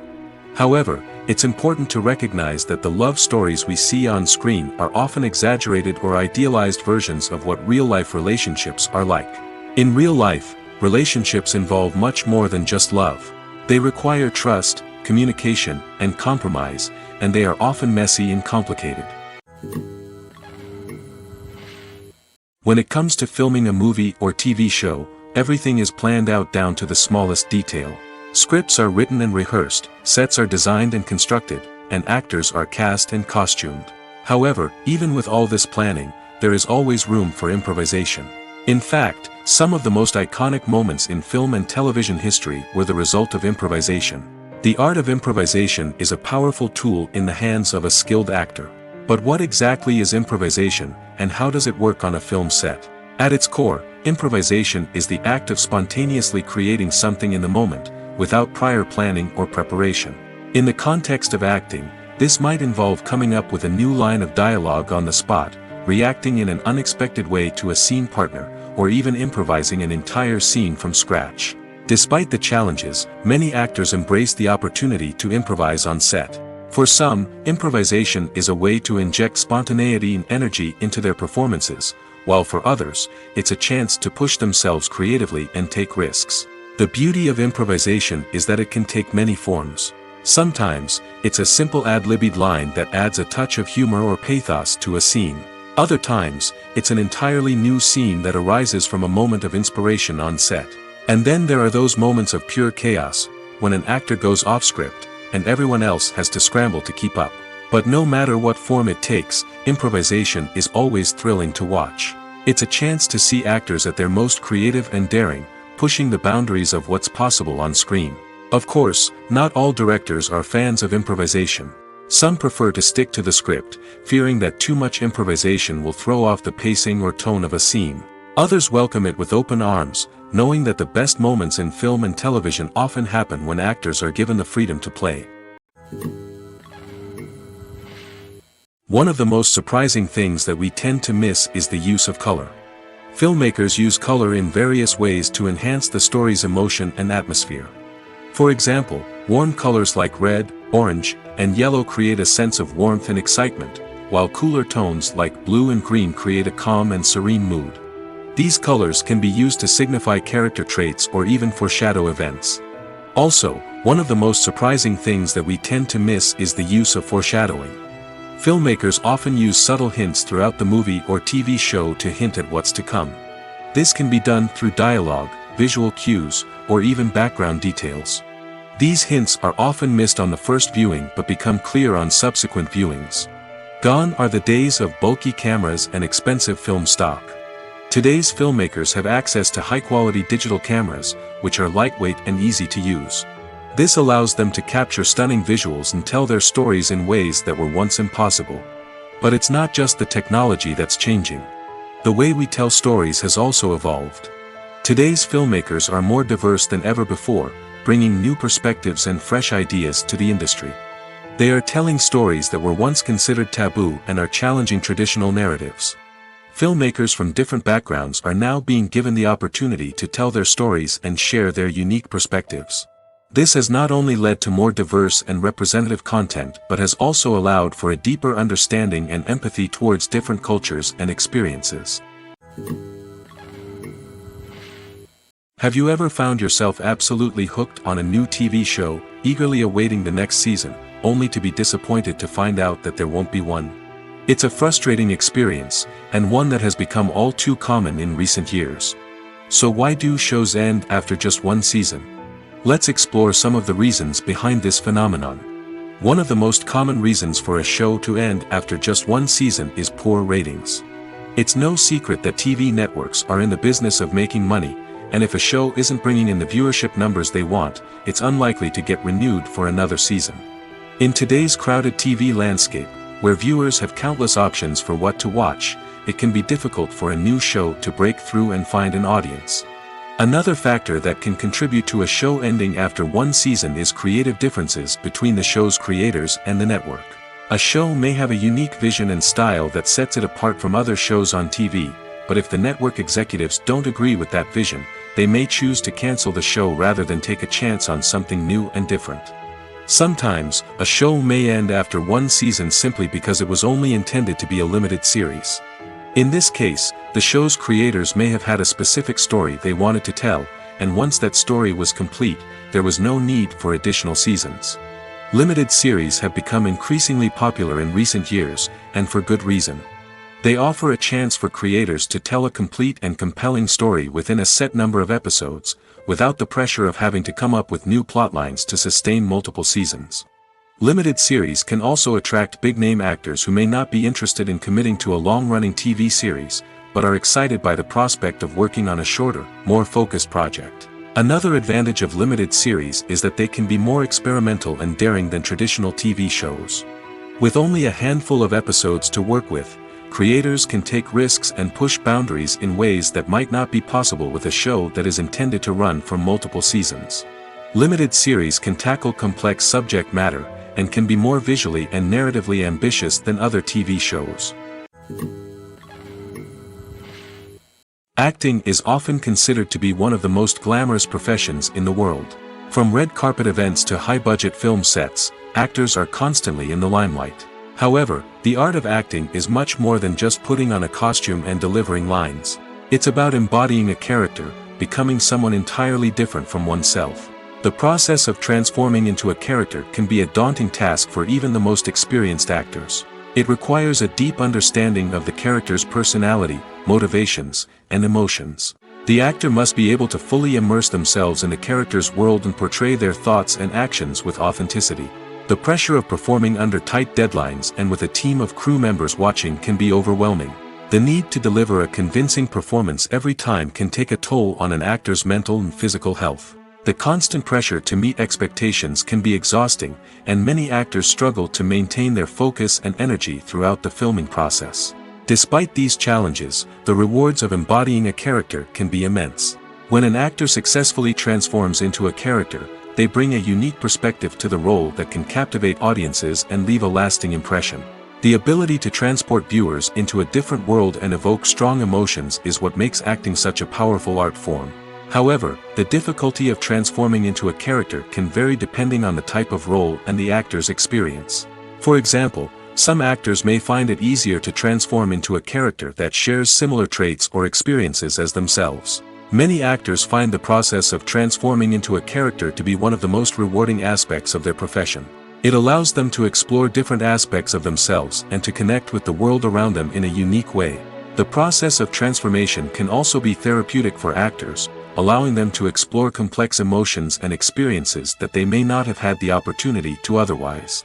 However, it's important to recognize that the love stories we see on screen are often exaggerated or idealized versions of what real-life relationships are like. In real life, relationships involve much more than just love. They require trust, communication, and compromise, and they are often messy and complicated. When it comes to filming a movie or TV show, everything is planned out down to the smallest detail. Scripts are written and rehearsed, sets are designed and constructed, and actors are cast and costumed. However, even with all this planning, there is always room for improvisation. In fact, some of the most iconic moments in film and television history were the result of improvisation. The art of improvisation is a powerful tool in the hands of a skilled actor. But what exactly is improvisation, and how does it work on a film set? At its core, improvisation is the act of spontaneously creating something in the moment, without prior planning or preparation. In the context of acting, this might involve coming up with a new line of dialogue on the spot, reacting in an unexpected way to a scene partner, or even improvising an entire scene from scratch. Despite the challenges, many actors embrace the opportunity to improvise on set. For some, improvisation is a way to inject spontaneity and energy into their performances, while for others, it's a chance to push themselves creatively and take risks. The beauty of improvisation is that it can take many forms. Sometimes, it's a simple ad-libbed line that adds a touch of humor or pathos to a scene. Other times, it's an entirely new scene that arises from a moment of inspiration on set. And then there are those moments of pure chaos, when an actor goes off script, and everyone else has to scramble to keep up. But no matter what form it takes, improvisation is always thrilling to watch. It's a chance to see actors at their most creative and daring, pushing the boundaries of what's possible on screen. Of course, not all directors are fans of improvisation. Some prefer to stick to the script, fearing that too much improvisation will throw off the pacing or tone of a scene. Others welcome it with open arms, knowing that the best moments in film and television often happen when actors are given the freedom to play. One of the most surprising things that we tend to miss is the use of color. Filmmakers use color in various ways to enhance the story's emotion and atmosphere. For example, warm colors like red, orange, and yellow create a sense of warmth and excitement, while cooler tones like blue and green create a calm and serene mood. These colors can be used to signify character traits or even foreshadow events. Also, one of the most surprising things that we tend to miss is the use of foreshadowing. Filmmakers often use subtle hints throughout the movie or TV show to hint at what's to come. This can be done through dialogue, visual cues, or even background details. These hints are often missed on the first viewing but become clear on subsequent viewings. Gone are the days of bulky cameras and expensive film stock. Today's filmmakers have access to high-quality digital cameras, which are lightweight and easy to use. This allows them to capture stunning visuals and tell their stories in ways that were once impossible. But it's not just the technology that's changing. The way we tell stories has also evolved. Today's filmmakers are more diverse than ever before, bringing new perspectives and fresh ideas to the industry. They are telling stories that were once considered taboo and are challenging traditional narratives. Filmmakers from different backgrounds are now being given the opportunity to tell their stories and share their unique perspectives. This has not only led to more diverse and representative content but has also allowed for a deeper understanding and empathy towards different cultures and experiences. Have you ever found yourself absolutely hooked on a new TV show, eagerly awaiting the next season, only to be disappointed to find out that there won't be one? It's a frustrating experience, and one that has become all too common in recent years. So why do shows end after just one season? Let's explore some of the reasons behind this phenomenon. One of the most common reasons for a show to end after just one season is poor ratings. It's no secret that TV networks are in the business of making money, and if a show isn't bringing in the viewership numbers they want, it's unlikely to get renewed for another season. In today's crowded TV landscape, where viewers have countless options for what to watch, it can be difficult for a new show to break through and find an audience. Another factor that can contribute to a show ending after one season is creative differences between the show's creators and the network. A show may have a unique vision and style that sets it apart from other shows on TV, but if the network executives don't agree with that vision, they may choose to cancel the show rather than take a chance on something new and different. Sometimes, a show may end after one season simply because it was only intended to be a limited series. In this case, the show's creators may have had a specific story they wanted to tell, and once that story was complete, there was no need for additional seasons. Limited series have become increasingly popular in recent years, and for good reason. They offer a chance for creators to tell a complete and compelling story within a set number of episodes, without the pressure of having to come up with new plotlines to sustain multiple seasons. Limited series can also attract big-name actors who may not be interested in committing to a long-running TV series, but are excited by the prospect of working on a shorter, more focused project. Another advantage of limited series is that they can be more experimental and daring than traditional TV shows. With only a handful of episodes to work with, creators can take risks and push boundaries in ways that might not be possible with a show that is intended to run for multiple seasons. Limited series can tackle complex subject matter, and can be more visually and narratively ambitious than other TV shows. Acting is often considered to be one of the most glamorous professions in the world. From red carpet events to high-budget film sets, actors are constantly in the limelight. However, the art of acting is much more than just putting on a costume and delivering lines. It's about embodying a character, becoming someone entirely different from oneself. The process of transforming into a character can be a daunting task for even the most experienced actors. It requires a deep understanding of the character's personality, motivations, and emotions. The actor must be able to fully immerse themselves in the character's world and portray their thoughts and actions with authenticity. The pressure of performing under tight deadlines and with a team of crew members watching can be overwhelming. The need to deliver a convincing performance every time can take a toll on an actor's mental and physical health. The constant pressure to meet expectations can be exhausting, and many actors struggle to maintain their focus and energy throughout the filming process. Despite these challenges, the rewards of embodying a character can be immense. When an actor successfully transforms into a character, they bring a unique perspective to the role that can captivate audiences and leave a lasting impression. The ability to transport viewers into a different world and evoke strong emotions is what makes acting such a powerful art form. However, the difficulty of transforming into a character can vary depending on the type of role and the actor's experience. For example, some actors may find it easier to transform into a character that shares similar traits or experiences as themselves. Many actors find the process of transforming into a character to be one of the most rewarding aspects of their profession. It allows them to explore different aspects of themselves and to connect with the world around them in a unique way. The process of transformation can also be therapeutic for actors, allowing them to explore complex emotions and experiences that they may not have had the opportunity to otherwise.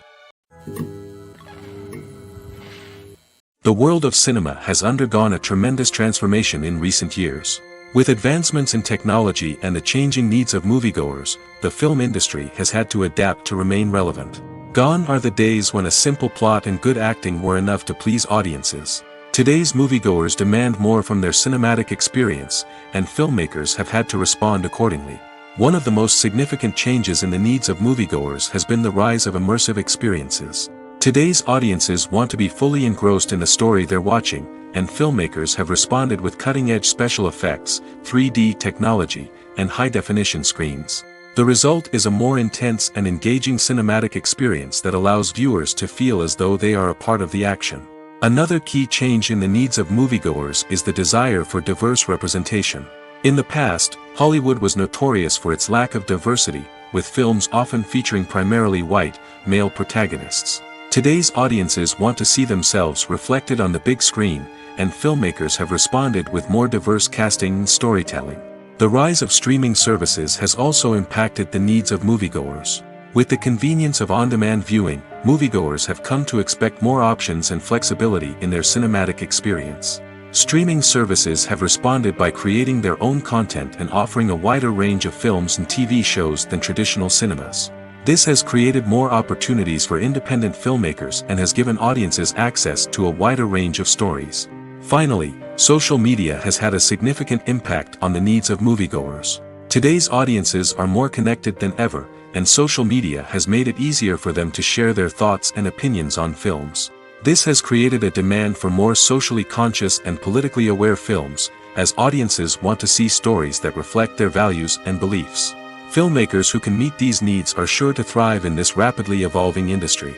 The world of cinema has undergone a tremendous transformation in recent years. With advancements in technology and the changing needs of moviegoers, the film industry has had to adapt to remain relevant. Gone are the days when a simple plot and good acting were enough to please audiences. Today's moviegoers demand more from their cinematic experience, and filmmakers have had to respond accordingly. One of the most significant changes in the needs of moviegoers has been the rise of immersive experiences. Today's audiences want to be fully engrossed in the story they're watching, and filmmakers have responded with cutting-edge special effects, 3D technology, and high-definition screens. The result is a more intense and engaging cinematic experience that allows viewers to feel as though they are a part of the action. Another key change in the needs of moviegoers is the desire for diverse representation. In the past, Hollywood was notorious for its lack of diversity, with films often featuring primarily white, male protagonists. Today's audiences want to see themselves reflected on the big screen, and filmmakers have responded with more diverse casting and storytelling. The rise of streaming services has also impacted the needs of moviegoers. With the convenience of on-demand viewing, moviegoers have come to expect more options and flexibility in their cinematic experience. Streaming services have responded by creating their own content and offering a wider range of films and TV shows than traditional cinemas. This has created more opportunities for independent filmmakers and has given audiences access to a wider range of stories. Finally, social media has had a significant impact on the needs of moviegoers. Today's audiences are more connected than ever, and social media has made it easier for them to share their thoughts and opinions on films. This has created a demand for more socially conscious and politically aware films, as audiences want to see stories that reflect their values and beliefs. Filmmakers who can meet these needs are sure to thrive in this rapidly evolving industry.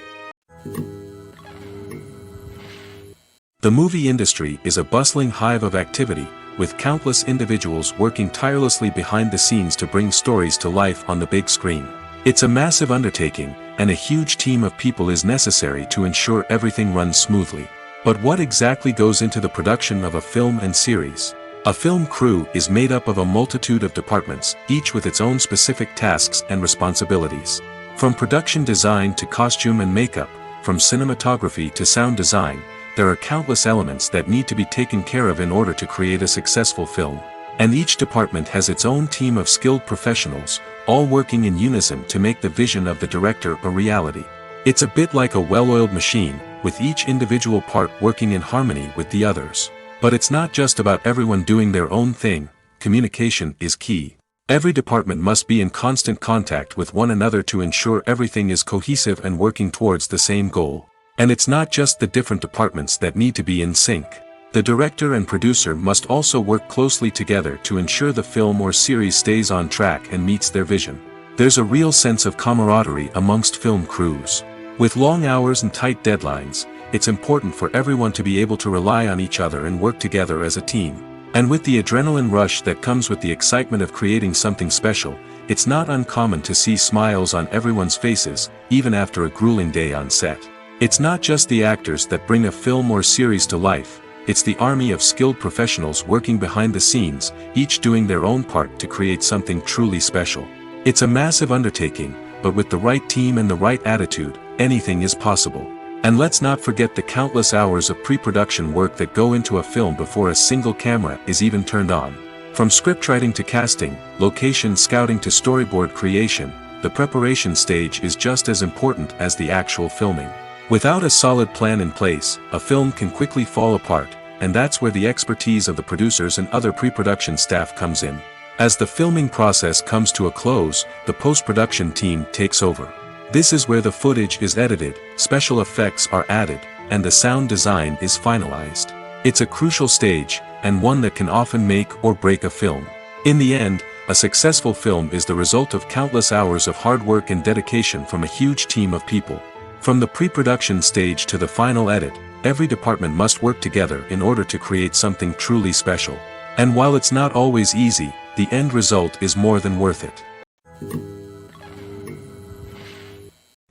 The movie industry is a bustling hive of activity, with countless individuals working tirelessly behind the scenes to bring stories to life on the big screen. It's a massive undertaking, and a huge team of people is necessary to ensure everything runs smoothly. But what exactly goes into the production of a film and series? A film crew is made up of a multitude of departments, each with its own specific tasks and responsibilities. From production design to costume and makeup, from cinematography to sound design, there are countless elements that need to be taken care of in order to create a successful film. And each department has its own team of skilled professionals, all working in unison to make the vision of the director a reality. It's a bit like a well-oiled machine, with each individual part working in harmony with the others. But it's not just about everyone doing their own thing. Communication is key. Every department must be in constant contact with one another to ensure everything is cohesive and working towards the same goal. And it's not just the different departments that need to be in sync. The director and producer must also work closely together to ensure the film or series stays on track and meets their vision. There's a real sense of camaraderie amongst film crews. With long hours and tight deadlines, it's important for everyone to be able to rely on each other and work together as a team. And with the adrenaline rush that comes with the excitement of creating something special, it's not uncommon to see smiles on everyone's faces, even after a grueling day on set. It's not just the actors that bring a film or series to life, it's the army of skilled professionals working behind the scenes, each doing their own part to create something truly special. It's a massive undertaking, but with the right team and the right attitude, anything is possible. And let's not forget the countless hours of pre-production work that go into a film before a single camera is even turned on. From scriptwriting to casting, location scouting to storyboard creation, the preparation stage is just as important as the actual filming. Without a solid plan in place, a film can quickly fall apart, and that's where the expertise of the producers and other pre-production staff comes in. As the filming process comes to a close, the post-production team takes over. This is where the footage is edited, special effects are added, and the sound design is finalized. It's a crucial stage, and one that can often make or break a film. In the end, A successful film is the result of countless hours of hard work and dedication from a huge team of people. From the pre-production stage to the final edit, every department must work together in order to create something truly special. And while it's not always easy, the end result is more than worth it.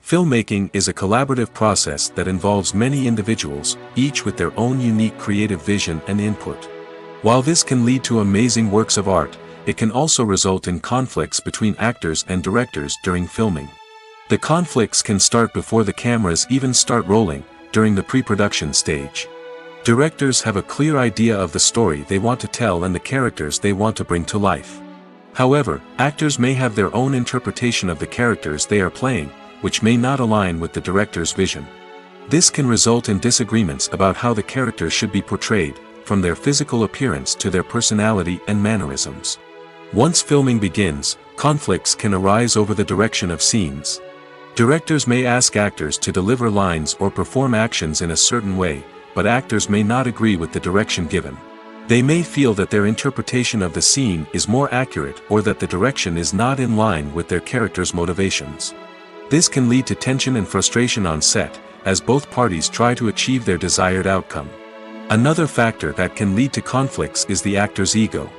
Filmmaking is a collaborative process that involves many individuals, each with their own unique creative vision and input. While this can lead to amazing works of art, it can also result in conflicts between actors and directors during filming. The conflicts can start before the cameras even start rolling, during the pre-production stage. Directors have a clear idea of the story they want to tell and the characters they want to bring to life. However, actors may have their own interpretation of the characters they are playing, which may not align with the director's vision. This can result in disagreements about how the characters should be portrayed, from their physical appearance to their personality and mannerisms. Once filming begins, conflicts can arise over the direction of scenes. Directors may ask actors to deliver lines or perform actions in a certain way, but actors may not agree with the direction given. They may feel that their interpretation of the scene is more accurate or that the direction is not in line with their character's motivations. This can lead to tension and frustration on set, as both parties try to achieve their desired outcome. Another factor that can lead to conflicts is the actor's ego.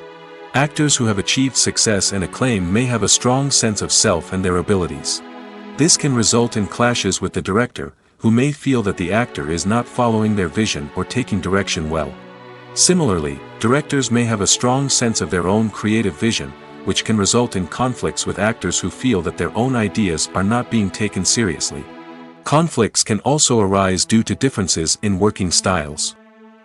Actors who have achieved success and acclaim may have a strong sense of self and their abilities. This can result in clashes with the director, who may feel that the actor is not following their vision or taking direction well. Similarly, directors may have a strong sense of their own creative vision, which can result in conflicts with actors who feel that their own ideas are not being taken seriously. Conflicts can also arise due to differences in working styles.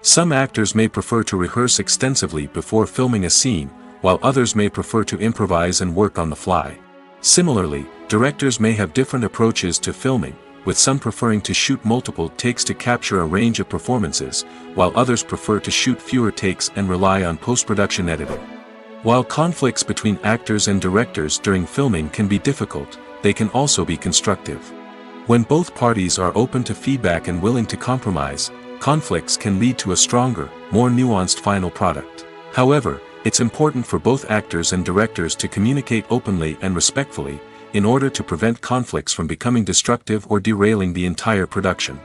Some actors may prefer to rehearse extensively before filming a scene, while others may prefer to improvise and work on the fly. Similarly, directors may have different approaches to filming, with some preferring to shoot multiple takes to capture a range of performances, while others prefer to shoot fewer takes and rely on post-production editing. While conflicts between actors and directors during filming can be difficult, they can also be constructive. When both parties are open to feedback and willing to compromise, conflicts can lead to a stronger, more nuanced final product. However, it's important for both actors and directors to communicate openly and respectfully, in order to prevent conflicts from becoming destructive or derailing the entire production.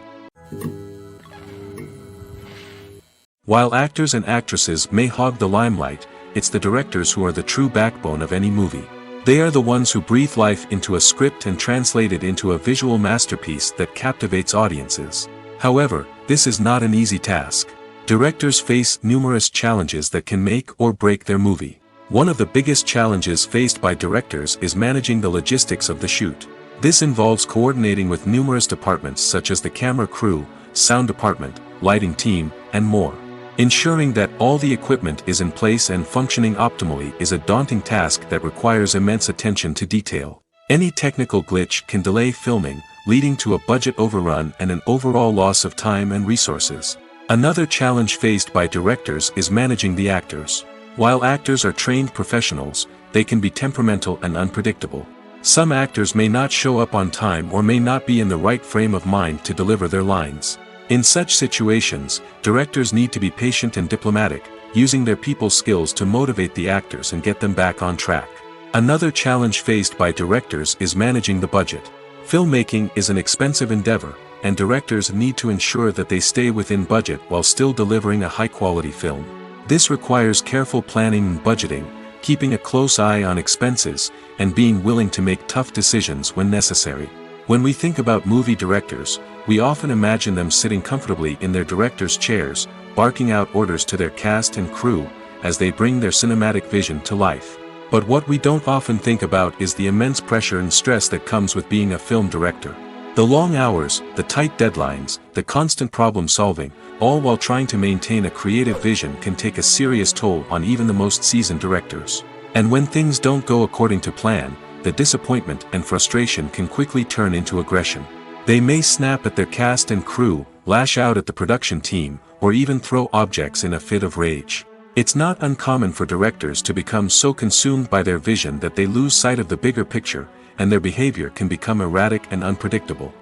While actors and actresses may hog the limelight, it's the directors who are the true backbone of any movie. They are the ones who breathe life into a script and translate it into a visual masterpiece that captivates audiences. However, this is not an easy task. Directors face numerous challenges that can make or break their movie. One of the biggest challenges faced by directors is managing the logistics of the shoot. This involves coordinating with numerous departments such as the camera crew, sound department, lighting team, and more. Ensuring that all the equipment is in place and functioning optimally is a daunting task that requires immense attention to detail. Any technical glitch can delay filming, leading to a budget overrun and an overall loss of time and resources. Another challenge faced by directors is managing the actors. While actors are trained professionals, they can be temperamental and unpredictable. Some actors may not show up on time or may not be in the right frame of mind to deliver their lines. In such situations, directors need to be patient and diplomatic, using their people skills to motivate the actors and get them back on track. Another challenge faced by directors is managing the budget. Filmmaking is an expensive endeavor, and directors need to ensure that they stay within budget while still delivering a high-quality film. This requires careful planning and budgeting, keeping a close eye on expenses, and being willing to make tough decisions when necessary. When we think about movie directors, we often imagine them sitting comfortably in their director's chairs, barking out orders to their cast and crew, as they bring their cinematic vision to life. But what we don't often think about is the immense pressure and stress that comes with being a film director. The long hours, the tight deadlines, the constant problem solving, all while trying to maintain a creative vision can take a serious toll on even the most seasoned directors. And when things don't go according to plan, the disappointment and frustration can quickly turn into aggression. They may snap at their cast and crew, lash out at the production team, or even throw objects in a fit of rage. It's not uncommon for directors to become so consumed by their vision that they lose sight of the bigger picture, and their behavior can become erratic and unpredictable.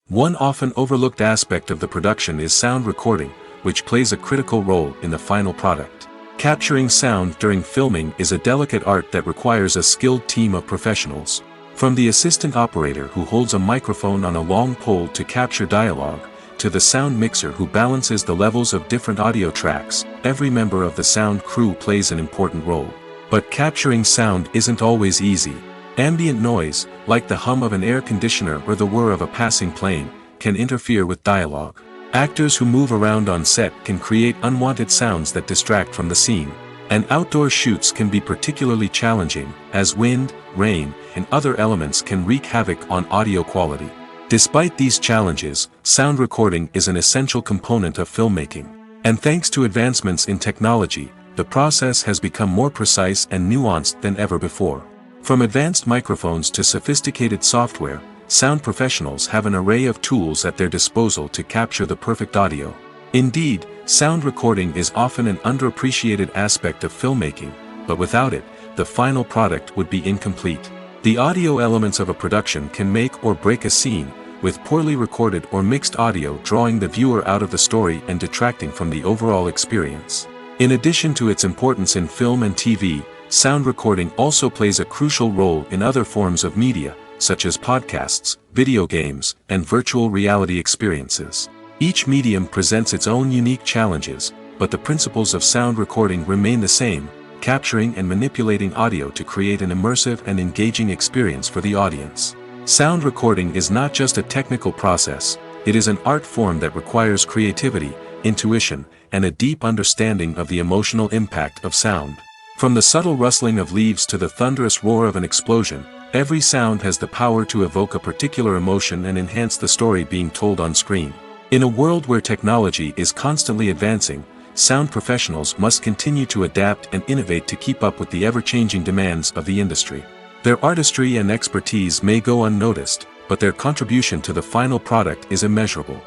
One often overlooked aspect of the production is sound recording, which plays a critical role in the final product. Capturing sound during filming is a delicate art that requires a skilled team of professionals. From the assistant operator who holds a microphone on a long pole to capture dialogue, to the sound mixer who balances the levels of different audio tracks, every member of the sound crew plays an important role. But capturing sound isn't always easy. Ambient noise, like the hum of an air conditioner or the whir of a passing plane, can interfere with dialogue. Actors who move around on set can create unwanted sounds that distract from the scene. And outdoor shoots can be particularly challenging, as wind, rain, and other elements can wreak havoc on audio quality. Despite these challenges, sound recording is an essential component of filmmaking. And thanks to advancements in technology, the process has become more precise and nuanced than ever before. From advanced microphones to sophisticated software, sound professionals have an array of tools at their disposal to capture the perfect audio. Indeed, sound recording is often an underappreciated aspect of filmmaking, but without it, the final product would be incomplete. The audio elements of a production can make or break a scene, with poorly recorded or mixed audio drawing the viewer out of the story and detracting from the overall experience. In addition to its importance in film and TV, sound recording also plays a crucial role in other forms of media, such as podcasts, video games, and virtual reality experiences. Each medium presents its own unique challenges, but the principles of sound recording remain the same: capturing and manipulating audio to create an immersive and engaging experience for the audience. Sound recording is not just a technical process, it is an art form that requires creativity, intuition, and a deep understanding of the emotional impact of sound. From the subtle rustling of leaves to the thunderous roar of an explosion, every sound has the power to evoke a particular emotion and enhance the story being told on screen. In a world where technology is constantly advancing, sound professionals must continue to adapt and innovate to keep up with the ever-changing demands of the industry. Their artistry and expertise may go unnoticed, but their contribution to the final product is immeasurable.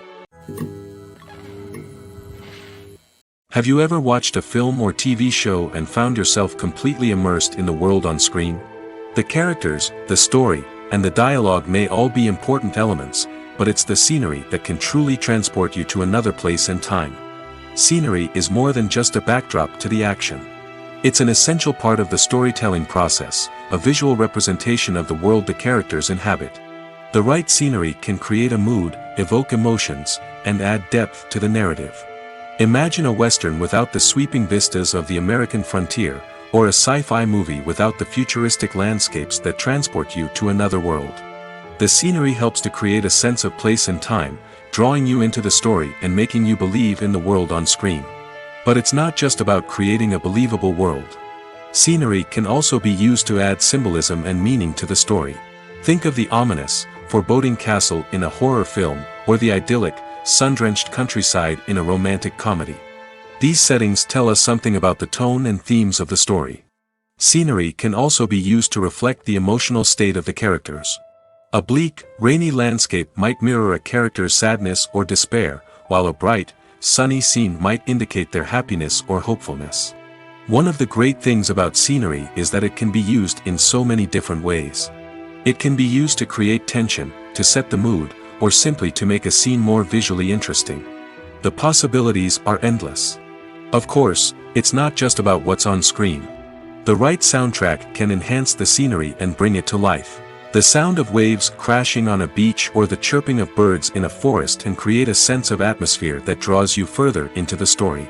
Have you ever watched a film or TV show and found yourself completely immersed in the world on screen? The characters, the story, and the dialogue may all be important elements, but it's the scenery that can truly transport you to another place and time. Scenery is more than just a backdrop to the action. It's an essential part of the storytelling process, a visual representation of the world the characters inhabit. The right scenery can create a mood, evoke emotions, and add depth to the narrative. Imagine a Western without the sweeping vistas of the American frontier, or a sci-fi movie without the futuristic landscapes that transport you to another world. The scenery helps to create a sense of place and time, drawing you into the story and making you believe in the world on screen. But it's not just about creating a believable world. Scenery can also be used to add symbolism and meaning to the story. Think of the ominous, foreboding castle in a horror film, or the idyllic, sun-drenched countryside in a romantic comedy. These settings tell us something about the tone and themes of the story. Scenery can also be used to reflect the emotional state of the characters. A bleak, rainy landscape might mirror a character's sadness or despair, while a bright, sunny scene might indicate their happiness or hopefulness. One of the great things about scenery is that it can be used in so many different ways. It can be used to create tension, to set the mood, or simply to make a scene more visually interesting. The possibilities are endless. Of course, it's not just about what's on screen. The right soundtrack can enhance the scenery and bring it to life. The sound of waves crashing on a beach or the chirping of birds in a forest can create a sense of atmosphere that draws you further into the story.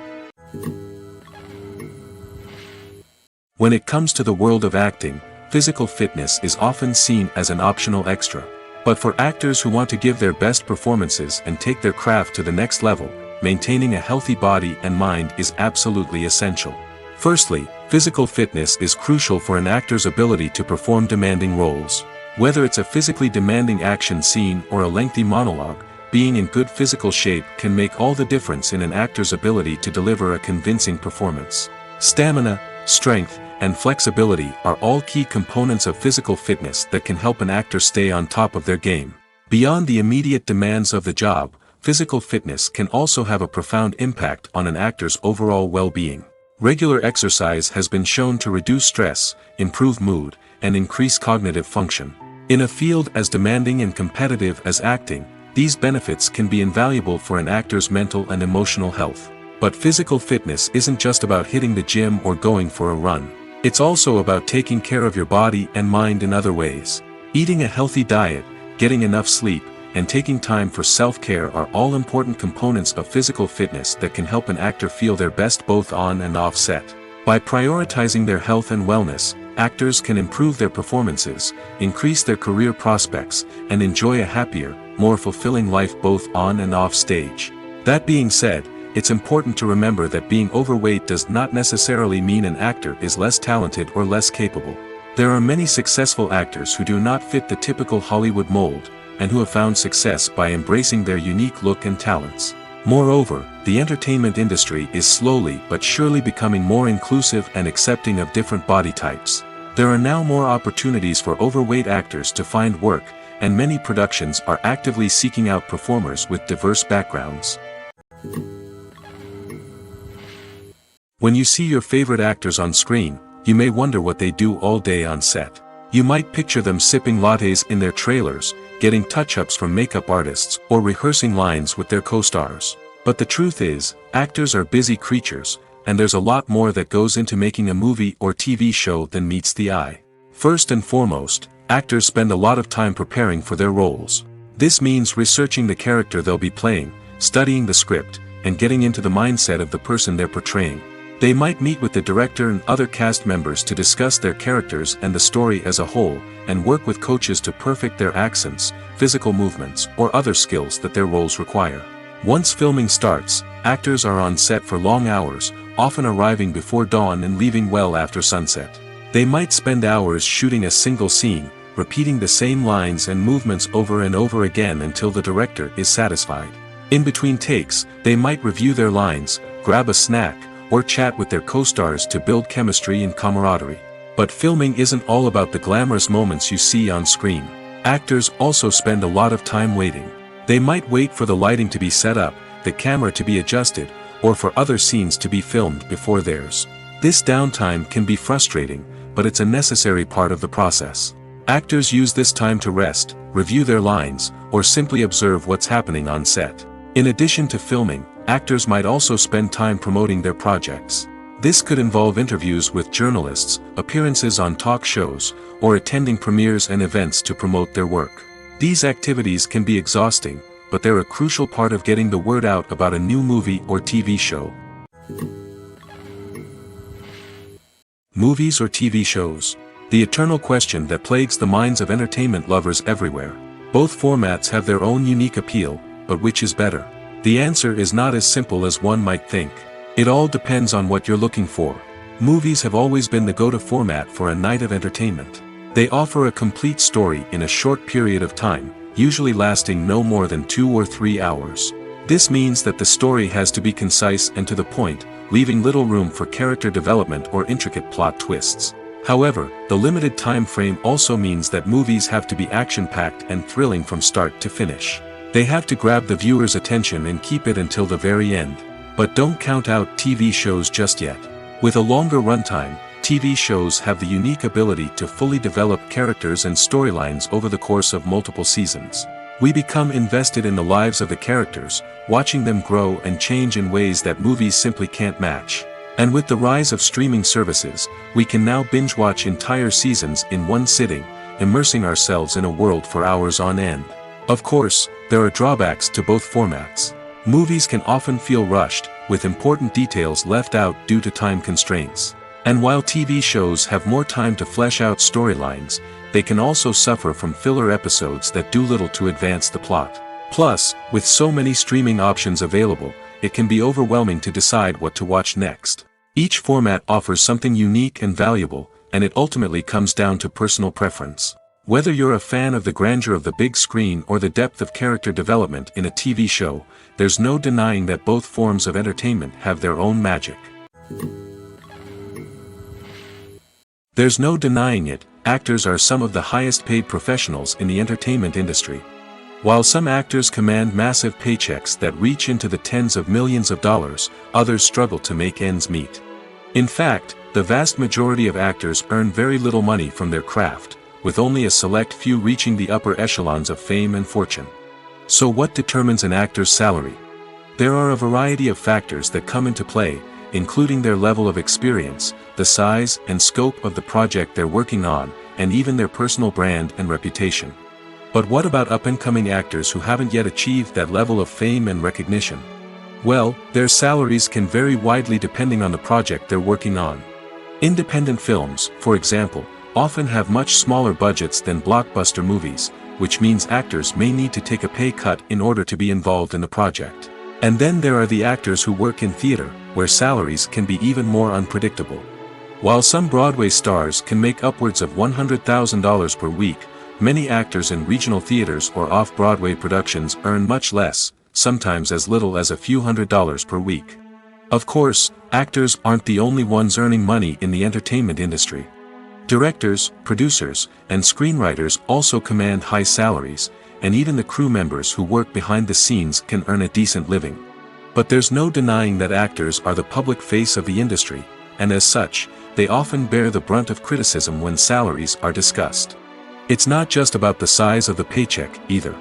When it comes to the world of acting, physical fitness is often seen as an optional extra. But for actors who want to give their best performances and take their craft to the next level, maintaining a healthy body and mind is absolutely essential. Firstly, physical fitness is crucial for an actor's ability to perform demanding roles. Whether it's a physically demanding action scene or a lengthy monologue, being in good physical shape can make all the difference in an actor's ability to deliver a convincing performance. Stamina, strength, and flexibility are all key components of physical fitness that can help an actor stay on top of their game. Beyond the immediate demands of the job, physical fitness can also have a profound impact on an actor's overall well-being. Regular exercise has been shown to reduce stress, improve mood, and increase cognitive function. In a field as demanding and competitive as acting, these benefits can be invaluable for an actor's mental and emotional health. But physical fitness isn't just about hitting the gym or going for a run. It's also about taking care of your body and mind in other ways. Eating a healthy diet, getting enough sleep, and taking time for self-care are all important components of physical fitness that can help an actor feel their best both on and off set. By prioritizing their health and wellness, actors can improve their performances, increase their career prospects, and enjoy a happier, more fulfilling life both on and off stage. That being said, it's important to remember that being overweight does not necessarily mean an actor is less talented or less capable. There are many successful actors who do not fit the typical Hollywood mold, and who have found success by embracing their unique look and talents. Moreover, the entertainment industry is slowly but surely becoming more inclusive and accepting of different body types. There are now more opportunities for overweight actors to find work, and many productions are actively seeking out performers with diverse backgrounds. When you see your favorite actors on screen, you may wonder what they do all day on set. You might picture them sipping lattes in their trailers, getting touch-ups from makeup artists, or rehearsing lines with their co-stars. But the truth is, actors are busy creatures, and there's a lot more that goes into making a movie or TV show than meets the eye. First and foremost, actors spend a lot of time preparing for their roles. This means researching the character they'll be playing, studying the script, and getting into the mindset of the person they're portraying. They might meet with the director and other cast members to discuss their characters and the story as a whole, and work with coaches to perfect their accents, physical movements, or other skills that their roles require. Once filming starts, actors are on set for long hours, often arriving before dawn and leaving well after sunset. They might spend hours shooting a single scene, repeating the same lines and movements over and over again until the director is satisfied. In between takes, they might review their lines, grab a snack, or chat with their co-stars to build chemistry and camaraderie. But filming isn't all about the glamorous moments you see on screen. Actors also spend a lot of time waiting. They might wait for the lighting to be set up, the camera to be adjusted, or for other scenes to be filmed before theirs. This downtime can be frustrating, but it's a necessary part of the process. Actors use this time to rest, review their lines, or simply observe what's happening on set. In addition to filming, actors might also spend time promoting their projects. This could involve interviews with journalists, appearances on talk shows, or attending premieres and events to promote their work. These activities can be exhausting, but they're a crucial part of getting the word out about a new movie or TV show. Movies or TV shows? The eternal question that plagues the minds of entertainment lovers everywhere. Both formats have their own unique appeal, but which is better? The answer is not as simple as one might think. It all depends on what you're looking for. Movies have always been the go-to format for a night of entertainment. They offer a complete story in a short period of time, usually lasting no more than 2 or 3 hours. This means that the story has to be concise and to the point, leaving little room for character development or intricate plot twists. However, the limited time frame also means that movies have to be action-packed and thrilling from start to finish. They have to grab the viewer's attention and keep it until the very end. But don't count out TV shows just yet. With a longer runtime, TV shows have the unique ability to fully develop characters and storylines over the course of multiple seasons. We become invested in the lives of the characters, watching them grow and change in ways that movies simply can't match. And with the rise of streaming services, we can now binge-watch entire seasons in one sitting, immersing ourselves in a world for hours on end. Of course, there are drawbacks to both formats. Movies can often feel rushed, with important details left out due to time constraints. And while TV shows have more time to flesh out storylines, they can also suffer from filler episodes that do little to advance the plot. Plus, with so many streaming options available, it can be overwhelming to decide what to watch next. Each format offers something unique and valuable, and it ultimately comes down to personal preference. Whether you're a fan of the grandeur of the big screen or the depth of character development in a TV show, there's no denying that both forms of entertainment have their own magic. There's no denying it, actors are some of the highest paid professionals in the entertainment industry. While some actors command massive paychecks that reach into the tens of millions of dollars, others struggle to make ends meet. In fact, the vast majority of actors earn very little money from their craft, with only a select few reaching the upper echelons of fame and fortune. So what determines an actor's salary? There are a variety of factors that come into play, including their level of experience, the size and scope of the project they're working on, and even their personal brand and reputation. But what about up-and-coming actors who haven't yet achieved that level of fame and recognition? Well, their salaries can vary widely depending on the project they're working on. Independent films, for example, often have much smaller budgets than blockbuster movies, which means actors may need to take a pay cut in order to be involved in the project. And then there are the actors who work in theater, where salaries can be even more unpredictable. While some Broadway stars can make upwards of $100,000 per week, many actors in regional theaters or off-Broadway productions earn much less, sometimes as little as a few $100s per week. Of course, actors aren't the only ones earning money in the entertainment industry. Directors, producers, and screenwriters also command high salaries, and even the crew members who work behind the scenes can earn a decent living. But there's no denying that actors are the public face of the industry, and as such, they often bear the brunt of criticism when salaries are discussed. It's not just about the size of the paycheck, either.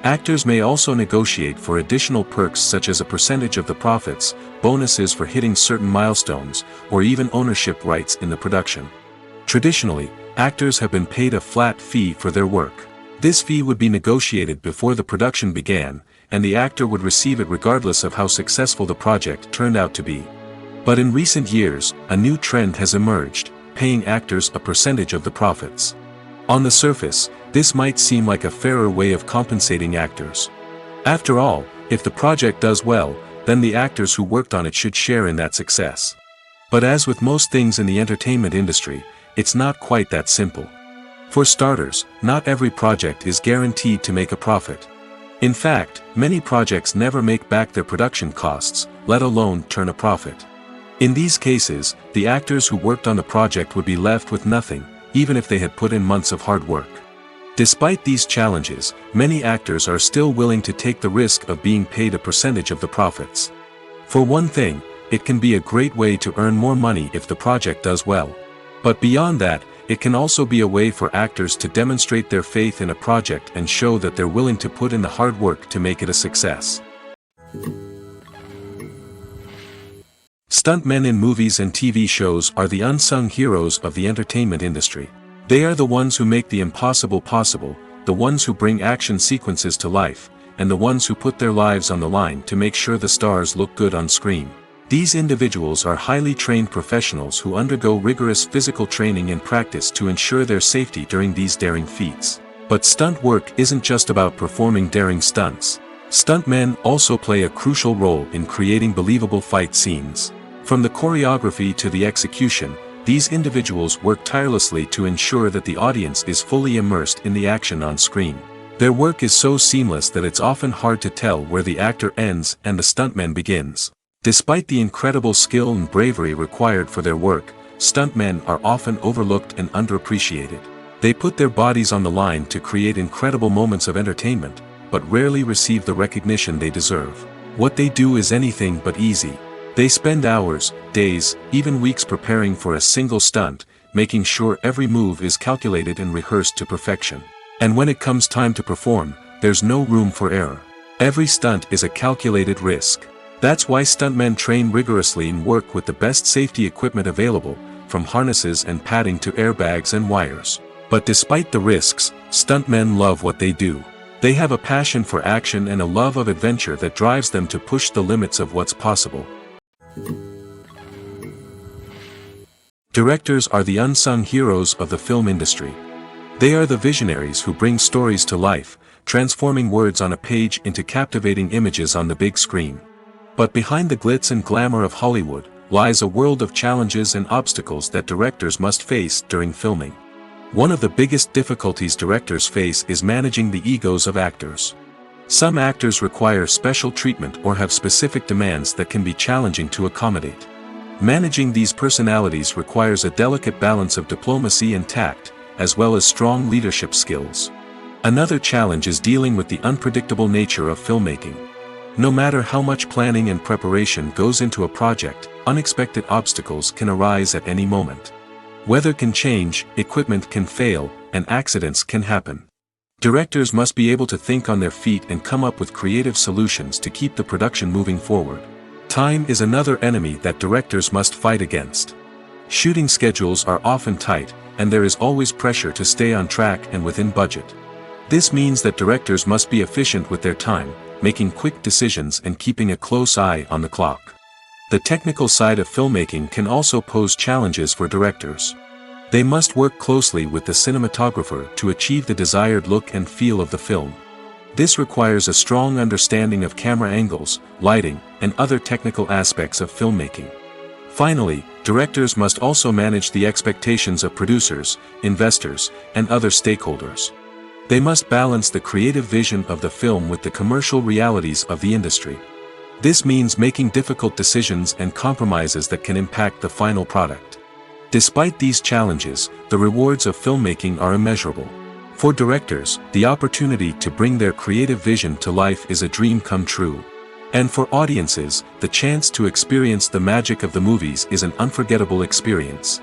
Actors may also negotiate for additional perks such as a percentage of the profits, bonuses for hitting certain milestones, or even ownership rights in the production. Traditionally, actors have been paid a flat fee for their work. This fee would be negotiated before the production began, and the actor would receive it regardless of how successful the project turned out to be. But in recent years, a new trend has emerged, paying actors a percentage of the profits. On the surface, this might seem like a fairer way of compensating actors. After all, if the project does well, then the actors who worked on it should share in that success. But as with most things in the entertainment industry, it's not quite that simple. For starters, not every project is guaranteed to make a profit. In fact, many projects never make back their production costs, let alone turn a profit. In these cases, the actors who worked on the project would be left with nothing, even if they had put in months of hard work. Despite these challenges, many actors are still willing to take the risk of being paid a percentage of the profits. For one thing, it can be a great way to earn more money if the project does well. But beyond that, it can also be a way for actors to demonstrate their faith in a project and show that they're willing to put in the hard work to make it a success. Stuntmen in movies and TV shows are the unsung heroes of the entertainment industry. They are the ones who make the impossible possible, the ones who bring action sequences to life, and the ones who put their lives on the line to make sure the stars look good on screen. These individuals are highly trained professionals who undergo rigorous physical training and practice to ensure their safety during these daring feats. But stunt work isn't just about performing daring stunts. Stuntmen also play a crucial role in creating believable fight scenes. From the choreography to the execution, these individuals work tirelessly to ensure that the audience is fully immersed in the action on screen. Their work is so seamless that it's often hard to tell where the actor ends and the stuntman begins. Despite the incredible skill and bravery required for their work, stuntmen are often overlooked and underappreciated. They put their bodies on the line to create incredible moments of entertainment, but rarely receive the recognition they deserve. What they do is anything but easy. They spend hours, days, even weeks preparing for a single stunt, making sure every move is calculated and rehearsed to perfection. And when it comes time to perform, there's no room for error. Every stunt is a calculated risk. That's why stuntmen train rigorously and work with the best safety equipment available, from harnesses and padding to airbags and wires. But despite the risks, stuntmen love what they do. They have a passion for action and a love of adventure that drives them to push the limits of what's possible. Directors are the unsung heroes of the film industry. They are the visionaries who bring stories to life, transforming words on a page into captivating images on the big screen. But behind the glitz and glamour of Hollywood, lies a world of challenges and obstacles that directors must face during filming. One of the biggest difficulties directors face is managing the egos of actors. Some actors require special treatment or have specific demands that can be challenging to accommodate. Managing these personalities requires a delicate balance of diplomacy and tact, as well as strong leadership skills. Another challenge is dealing with the unpredictable nature of filmmaking. No matter how much planning and preparation goes into a project, unexpected obstacles can arise at any moment. Weather can change, equipment can fail, and accidents can happen. Directors must be able to think on their feet and come up with creative solutions to keep the production moving forward. Time is another enemy that directors must fight against. Shooting schedules are often tight, and there is always pressure to stay on track and within budget. This means that directors must be efficient with their time, making quick decisions and keeping a close eye on the clock. The technical side of filmmaking can also pose challenges for directors. They must work closely with the cinematographer to achieve the desired look and feel of the film. This requires a strong understanding of camera angles, lighting, and other technical aspects of filmmaking. Finally, directors must also manage the expectations of producers, investors, and other stakeholders. They must balance the creative vision of the film with the commercial realities of the industry. This means making difficult decisions and compromises that can impact the final product. Despite these challenges, the rewards of filmmaking are immeasurable. For directors, the opportunity to bring their creative vision to life is a dream come true. And for audiences, the chance to experience the magic of the movies is an unforgettable experience.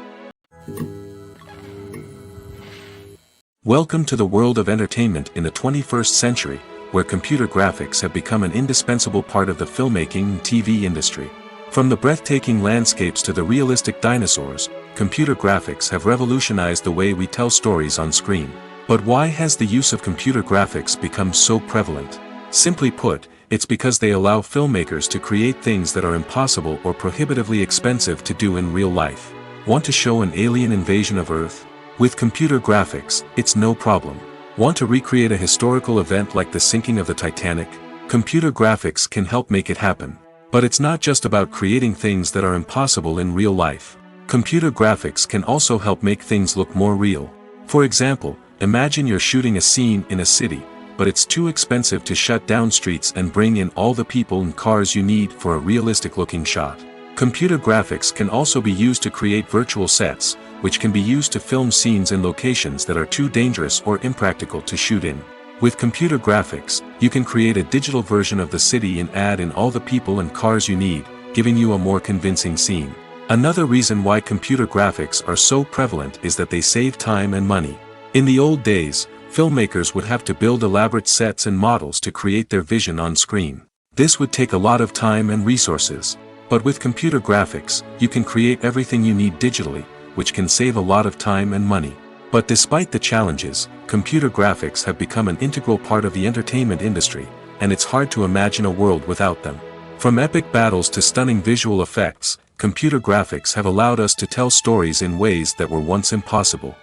Welcome to the world of entertainment in the 21st century, where computer graphics have become an indispensable part of the filmmaking and TV industry. From the breathtaking landscapes to the realistic dinosaurs, computer graphics have revolutionized the way we tell stories on screen. But why has the use of computer graphics become so prevalent? Simply put, it's because they allow filmmakers to create things that are impossible or prohibitively expensive to do in real life. Want to show an alien invasion of Earth? With computer graphics, it's no problem. Want to recreate a historical event like the sinking of the Titanic? Computer graphics can help make it happen. But it's not just about creating things that are impossible in real life. Computer graphics can also help make things look more real. For example, imagine you're shooting a scene in a city, but it's too expensive to shut down streets and bring in all the people and cars you need for a realistic-looking shot. Computer graphics can also be used to create virtual sets, which can be used to film scenes in locations that are too dangerous or impractical to shoot in. With computer graphics, you can create a digital version of the city and add in all the people and cars you need, giving you a more convincing scene. Another reason why computer graphics are so prevalent is that they save time and money. In the old days, filmmakers would have to build elaborate sets and models to create their vision on screen. This would take a lot of time and resources. But with computer graphics, you can create everything you need digitally, which can save a lot of time and money. But despite the challenges, computer graphics have become an integral part of the entertainment industry, and it's hard to imagine a world without them. From epic battles to stunning visual effects, computer graphics have allowed us to tell stories in ways that were once impossible.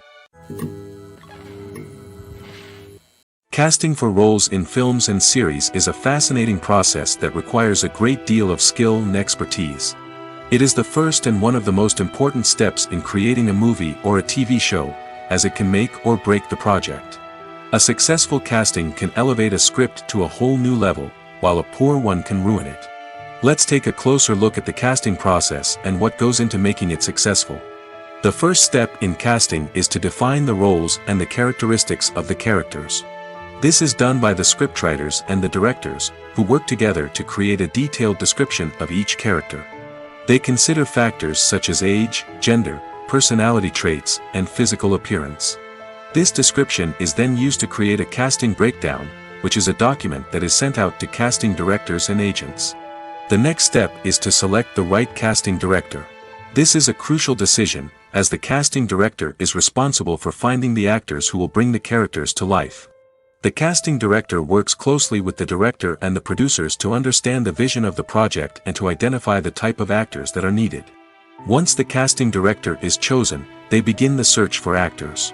Casting for roles in films and series is a fascinating process that requires a great deal of skill and expertise. It is the first and one of the most important steps in creating a movie or a TV show, as it can make or break the project. A successful casting can elevate a script to a whole new level, while a poor one can ruin it. Let's take a closer look at the casting process and what goes into making it successful. The first step in casting is to define the roles and the characteristics of the characters. This is done by the scriptwriters and the directors, who work together to create a detailed description of each character. They consider factors such as age, gender, personality traits, and physical appearance. This description is then used to create a casting breakdown, which is a document that is sent out to casting directors and agents. The next step is to select the right casting director. This is a crucial decision, as the casting director is responsible for finding the actors who will bring the characters to life. The casting director works closely with the director and the producers to understand the vision of the project and to identify the type of actors that are needed. Once the casting director is chosen, they begin the search for actors.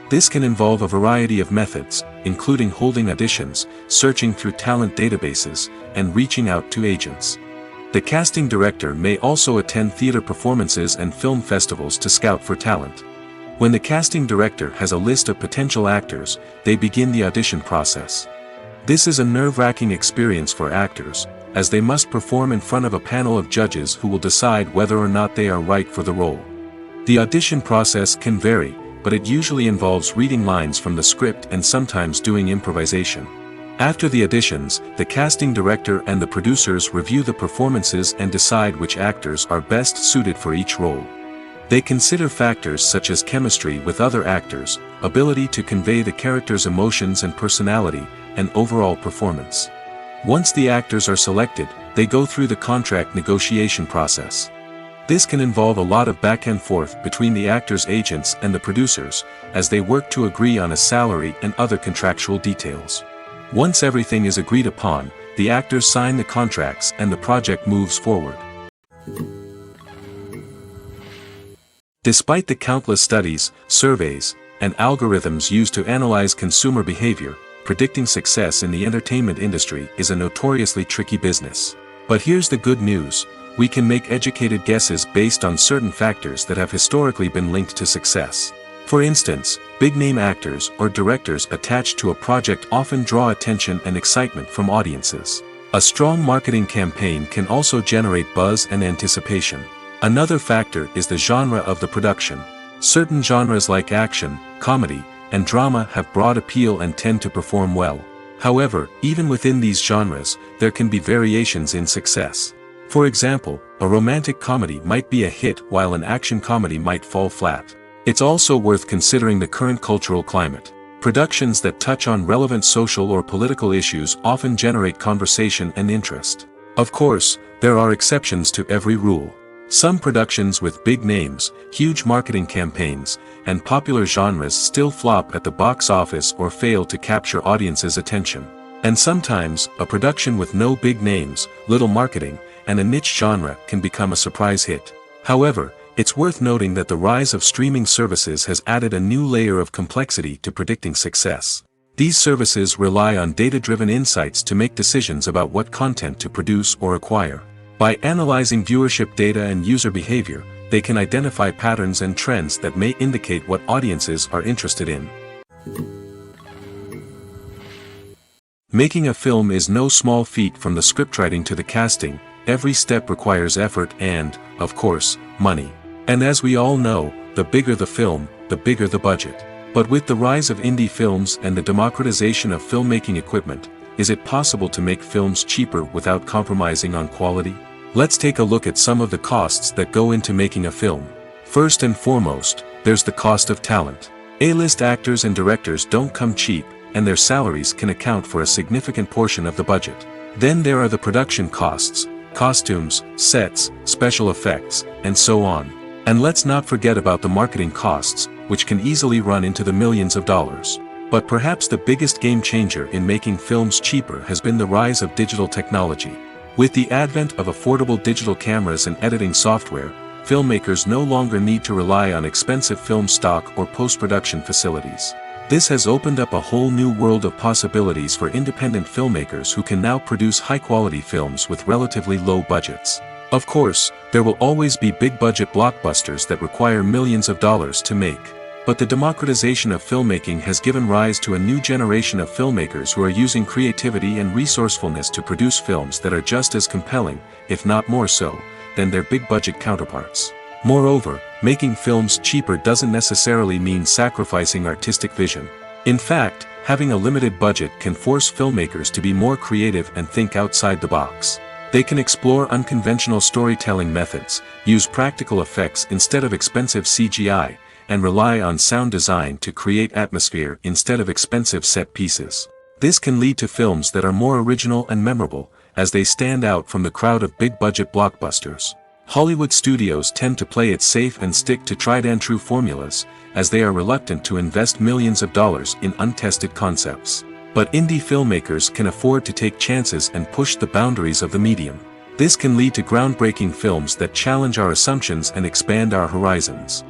This can involve a variety of methods, including holding auditions, searching through talent databases, and reaching out to agents. The casting director may also attend theater performances and film festivals to scout for talent. When the casting director has a list of potential actors, they begin the audition process. This is a nerve-wracking experience for actors, as they must perform in front of a panel of judges who will decide whether or not they are right for the role. The audition process can vary, but it usually involves reading lines from the script and sometimes doing improvisation. After the auditions, the casting director and the producers review the performances and decide which actors are best suited for each role. They consider factors such as chemistry with other actors, ability to convey the character's emotions and personality, and overall performance. Once the actors are selected, they go through the contract negotiation process. This can involve a lot of back and forth between the actors' agents and the producers, as they work to agree on a salary and other contractual details. Once everything is agreed upon, the actors sign the contracts and the project moves forward. Despite the countless studies, surveys, and algorithms used to analyze consumer behavior, predicting success in the entertainment industry is a notoriously tricky business. But here's the good news: we can make educated guesses based on certain factors that have historically been linked to success. For instance, big-name actors or directors attached to a project often draw attention and excitement from audiences. A strong marketing campaign can also generate buzz and anticipation. Another factor is the genre of the production. Certain genres like action, comedy, and drama have broad appeal and tend to perform well. However, even within these genres, there can be variations in success. For example, a romantic comedy might be a hit while an action comedy might fall flat. It's also worth considering the current cultural climate. Productions that touch on relevant social or political issues often generate conversation and interest. Of course, there are exceptions to every rule. Some productions with big names, huge marketing campaigns, and popular genres still flop at the box office or fail to capture audiences' attention. And sometimes, a production with no big names, little marketing, and a niche genre can become a surprise hit. However, it's worth noting that the rise of streaming services has added a new layer of complexity to predicting success. These services rely on data-driven insights to make decisions about what content to produce or acquire. By analyzing viewership data and user behavior, they can identify patterns and trends that may indicate what audiences are interested in. Making a film is no small feat. From the scriptwriting to the casting, every step requires effort and, of course, money. And as we all know, the bigger the film, the bigger the budget. But with the rise of indie films and the democratization of filmmaking equipment, is it possible to make films cheaper without compromising on quality? Let's take a look at some of the costs that go into making a film. First and foremost, there's the cost of talent. A-list actors and directors don't come cheap, and their salaries can account for a significant portion of the budget. Then there are the production costs, costumes, sets, special effects, and so on. And let's not forget about the marketing costs, which can easily run into the millions of dollars. But perhaps the biggest game changer in making films cheaper has been the rise of digital technology. With the advent of affordable digital cameras and editing software, filmmakers no longer need to rely on expensive film stock or post-production facilities. This has opened up a whole new world of possibilities for independent filmmakers who can now produce high-quality films with relatively low budgets. Of course, there will always be big-budget blockbusters that require millions of dollars to make. But the democratization of filmmaking has given rise to a new generation of filmmakers who are using creativity and resourcefulness to produce films that are just as compelling, if not more so, than their big-budget counterparts. Moreover, making films cheaper doesn't necessarily mean sacrificing artistic vision. In fact, having a limited budget can force filmmakers to be more creative and think outside the box. They can explore unconventional storytelling methods, use practical effects instead of expensive CGI, and rely on sound design to create atmosphere instead of expensive set pieces. This can lead to films that are more original and memorable, as they stand out from the crowd of big-budget blockbusters. Hollywood studios tend to play it safe and stick to tried-and-true formulas, as they are reluctant to invest millions of dollars in untested concepts. But indie filmmakers can afford to take chances and push the boundaries of the medium. This can lead to groundbreaking films that challenge our assumptions and expand our horizons.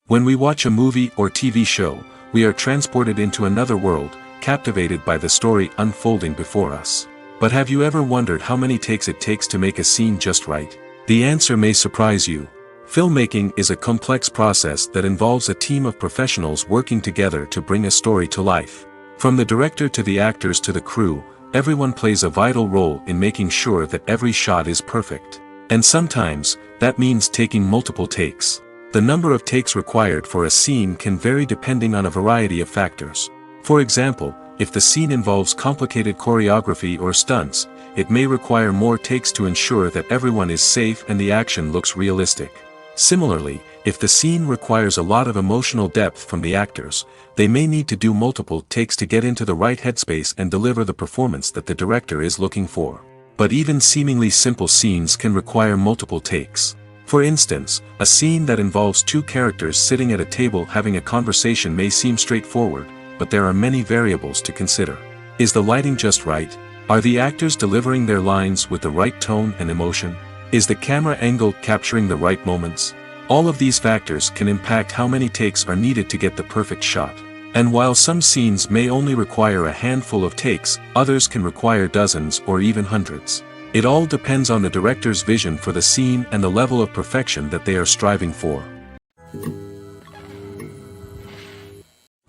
When we watch a movie or TV show, we are transported into another world, captivated by the story unfolding before us. But have you ever wondered how many takes it takes to make a scene just right? The answer may surprise you. Filmmaking is a complex process that involves a team of professionals working together to bring a story to life. From the director to the actors to the crew, everyone plays a vital role in making sure that every shot is perfect. And sometimes, that means taking multiple takes. The number of takes required for a scene can vary depending on a variety of factors. For example, if the scene involves complicated choreography or stunts, it may require more takes to ensure that everyone is safe and the action looks realistic. Similarly, if the scene requires a lot of emotional depth from the actors, they may need to do multiple takes to get into the right headspace and deliver the performance that the director is looking for. But even seemingly simple scenes can require multiple takes. For instance, a scene that involves two characters sitting at a table having a conversation may seem straightforward, but there are many variables to consider. Is the lighting just right? Are the actors delivering their lines with the right tone and emotion? Is the camera angle capturing the right moments? All of these factors can impact how many takes are needed to get the perfect shot. And while some scenes may only require a handful of takes, others can require dozens or even hundreds. It all depends on the director's vision for the scene and the level of perfection that they are striving for.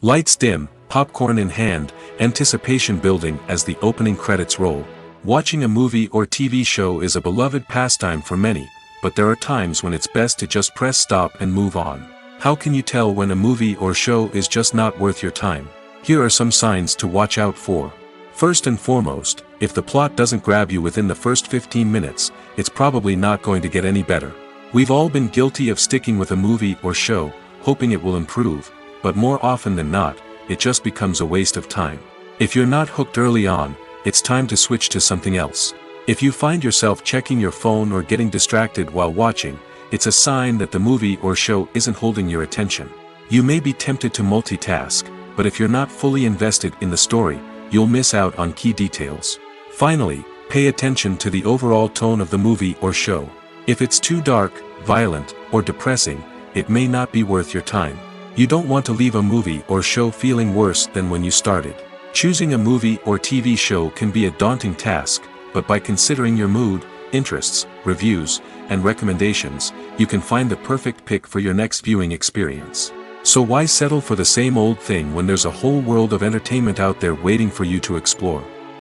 Lights dim, popcorn in hand, anticipation building as the opening credits roll. Watching a movie or TV show is a beloved pastime for many, but there are times when it's best to just press stop and move on. How can you tell when a movie or show is just not worth your time? Here are some signs to watch out for. First and foremost, if the plot doesn't grab you within the first 15 minutes, it's probably not going to get any better. We've all been guilty of sticking with a movie or show, hoping it will improve, but more often than not, it just becomes a waste of time. If you're not hooked early on, it's time to switch to something else. If you find yourself checking your phone or getting distracted while watching, it's a sign that the movie or show isn't holding your attention. You may be tempted to multitask, but if you're not fully invested in the story, you'll miss out on key details. Finally, pay attention to the overall tone of the movie or show. If it's too dark, violent, or depressing, it may not be worth your time. You don't want to leave a movie or show feeling worse than when you started. Choosing a movie or TV show can be a daunting task, but by considering your mood, interests, reviews, and recommendations, you can find the perfect pick for your next viewing experience. So why settle for the same old thing when there's a whole world of entertainment out there waiting for you to explore?